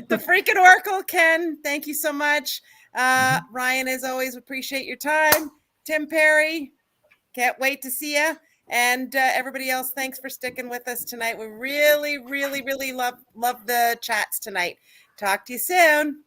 The freaking Oracle, Ken. Thank you so much. Ryan, as always, appreciate your time. Tim Perry, can't wait to see you. And everybody else, thanks for sticking with us tonight. We really, really, really love the chats tonight. Talk to you soon.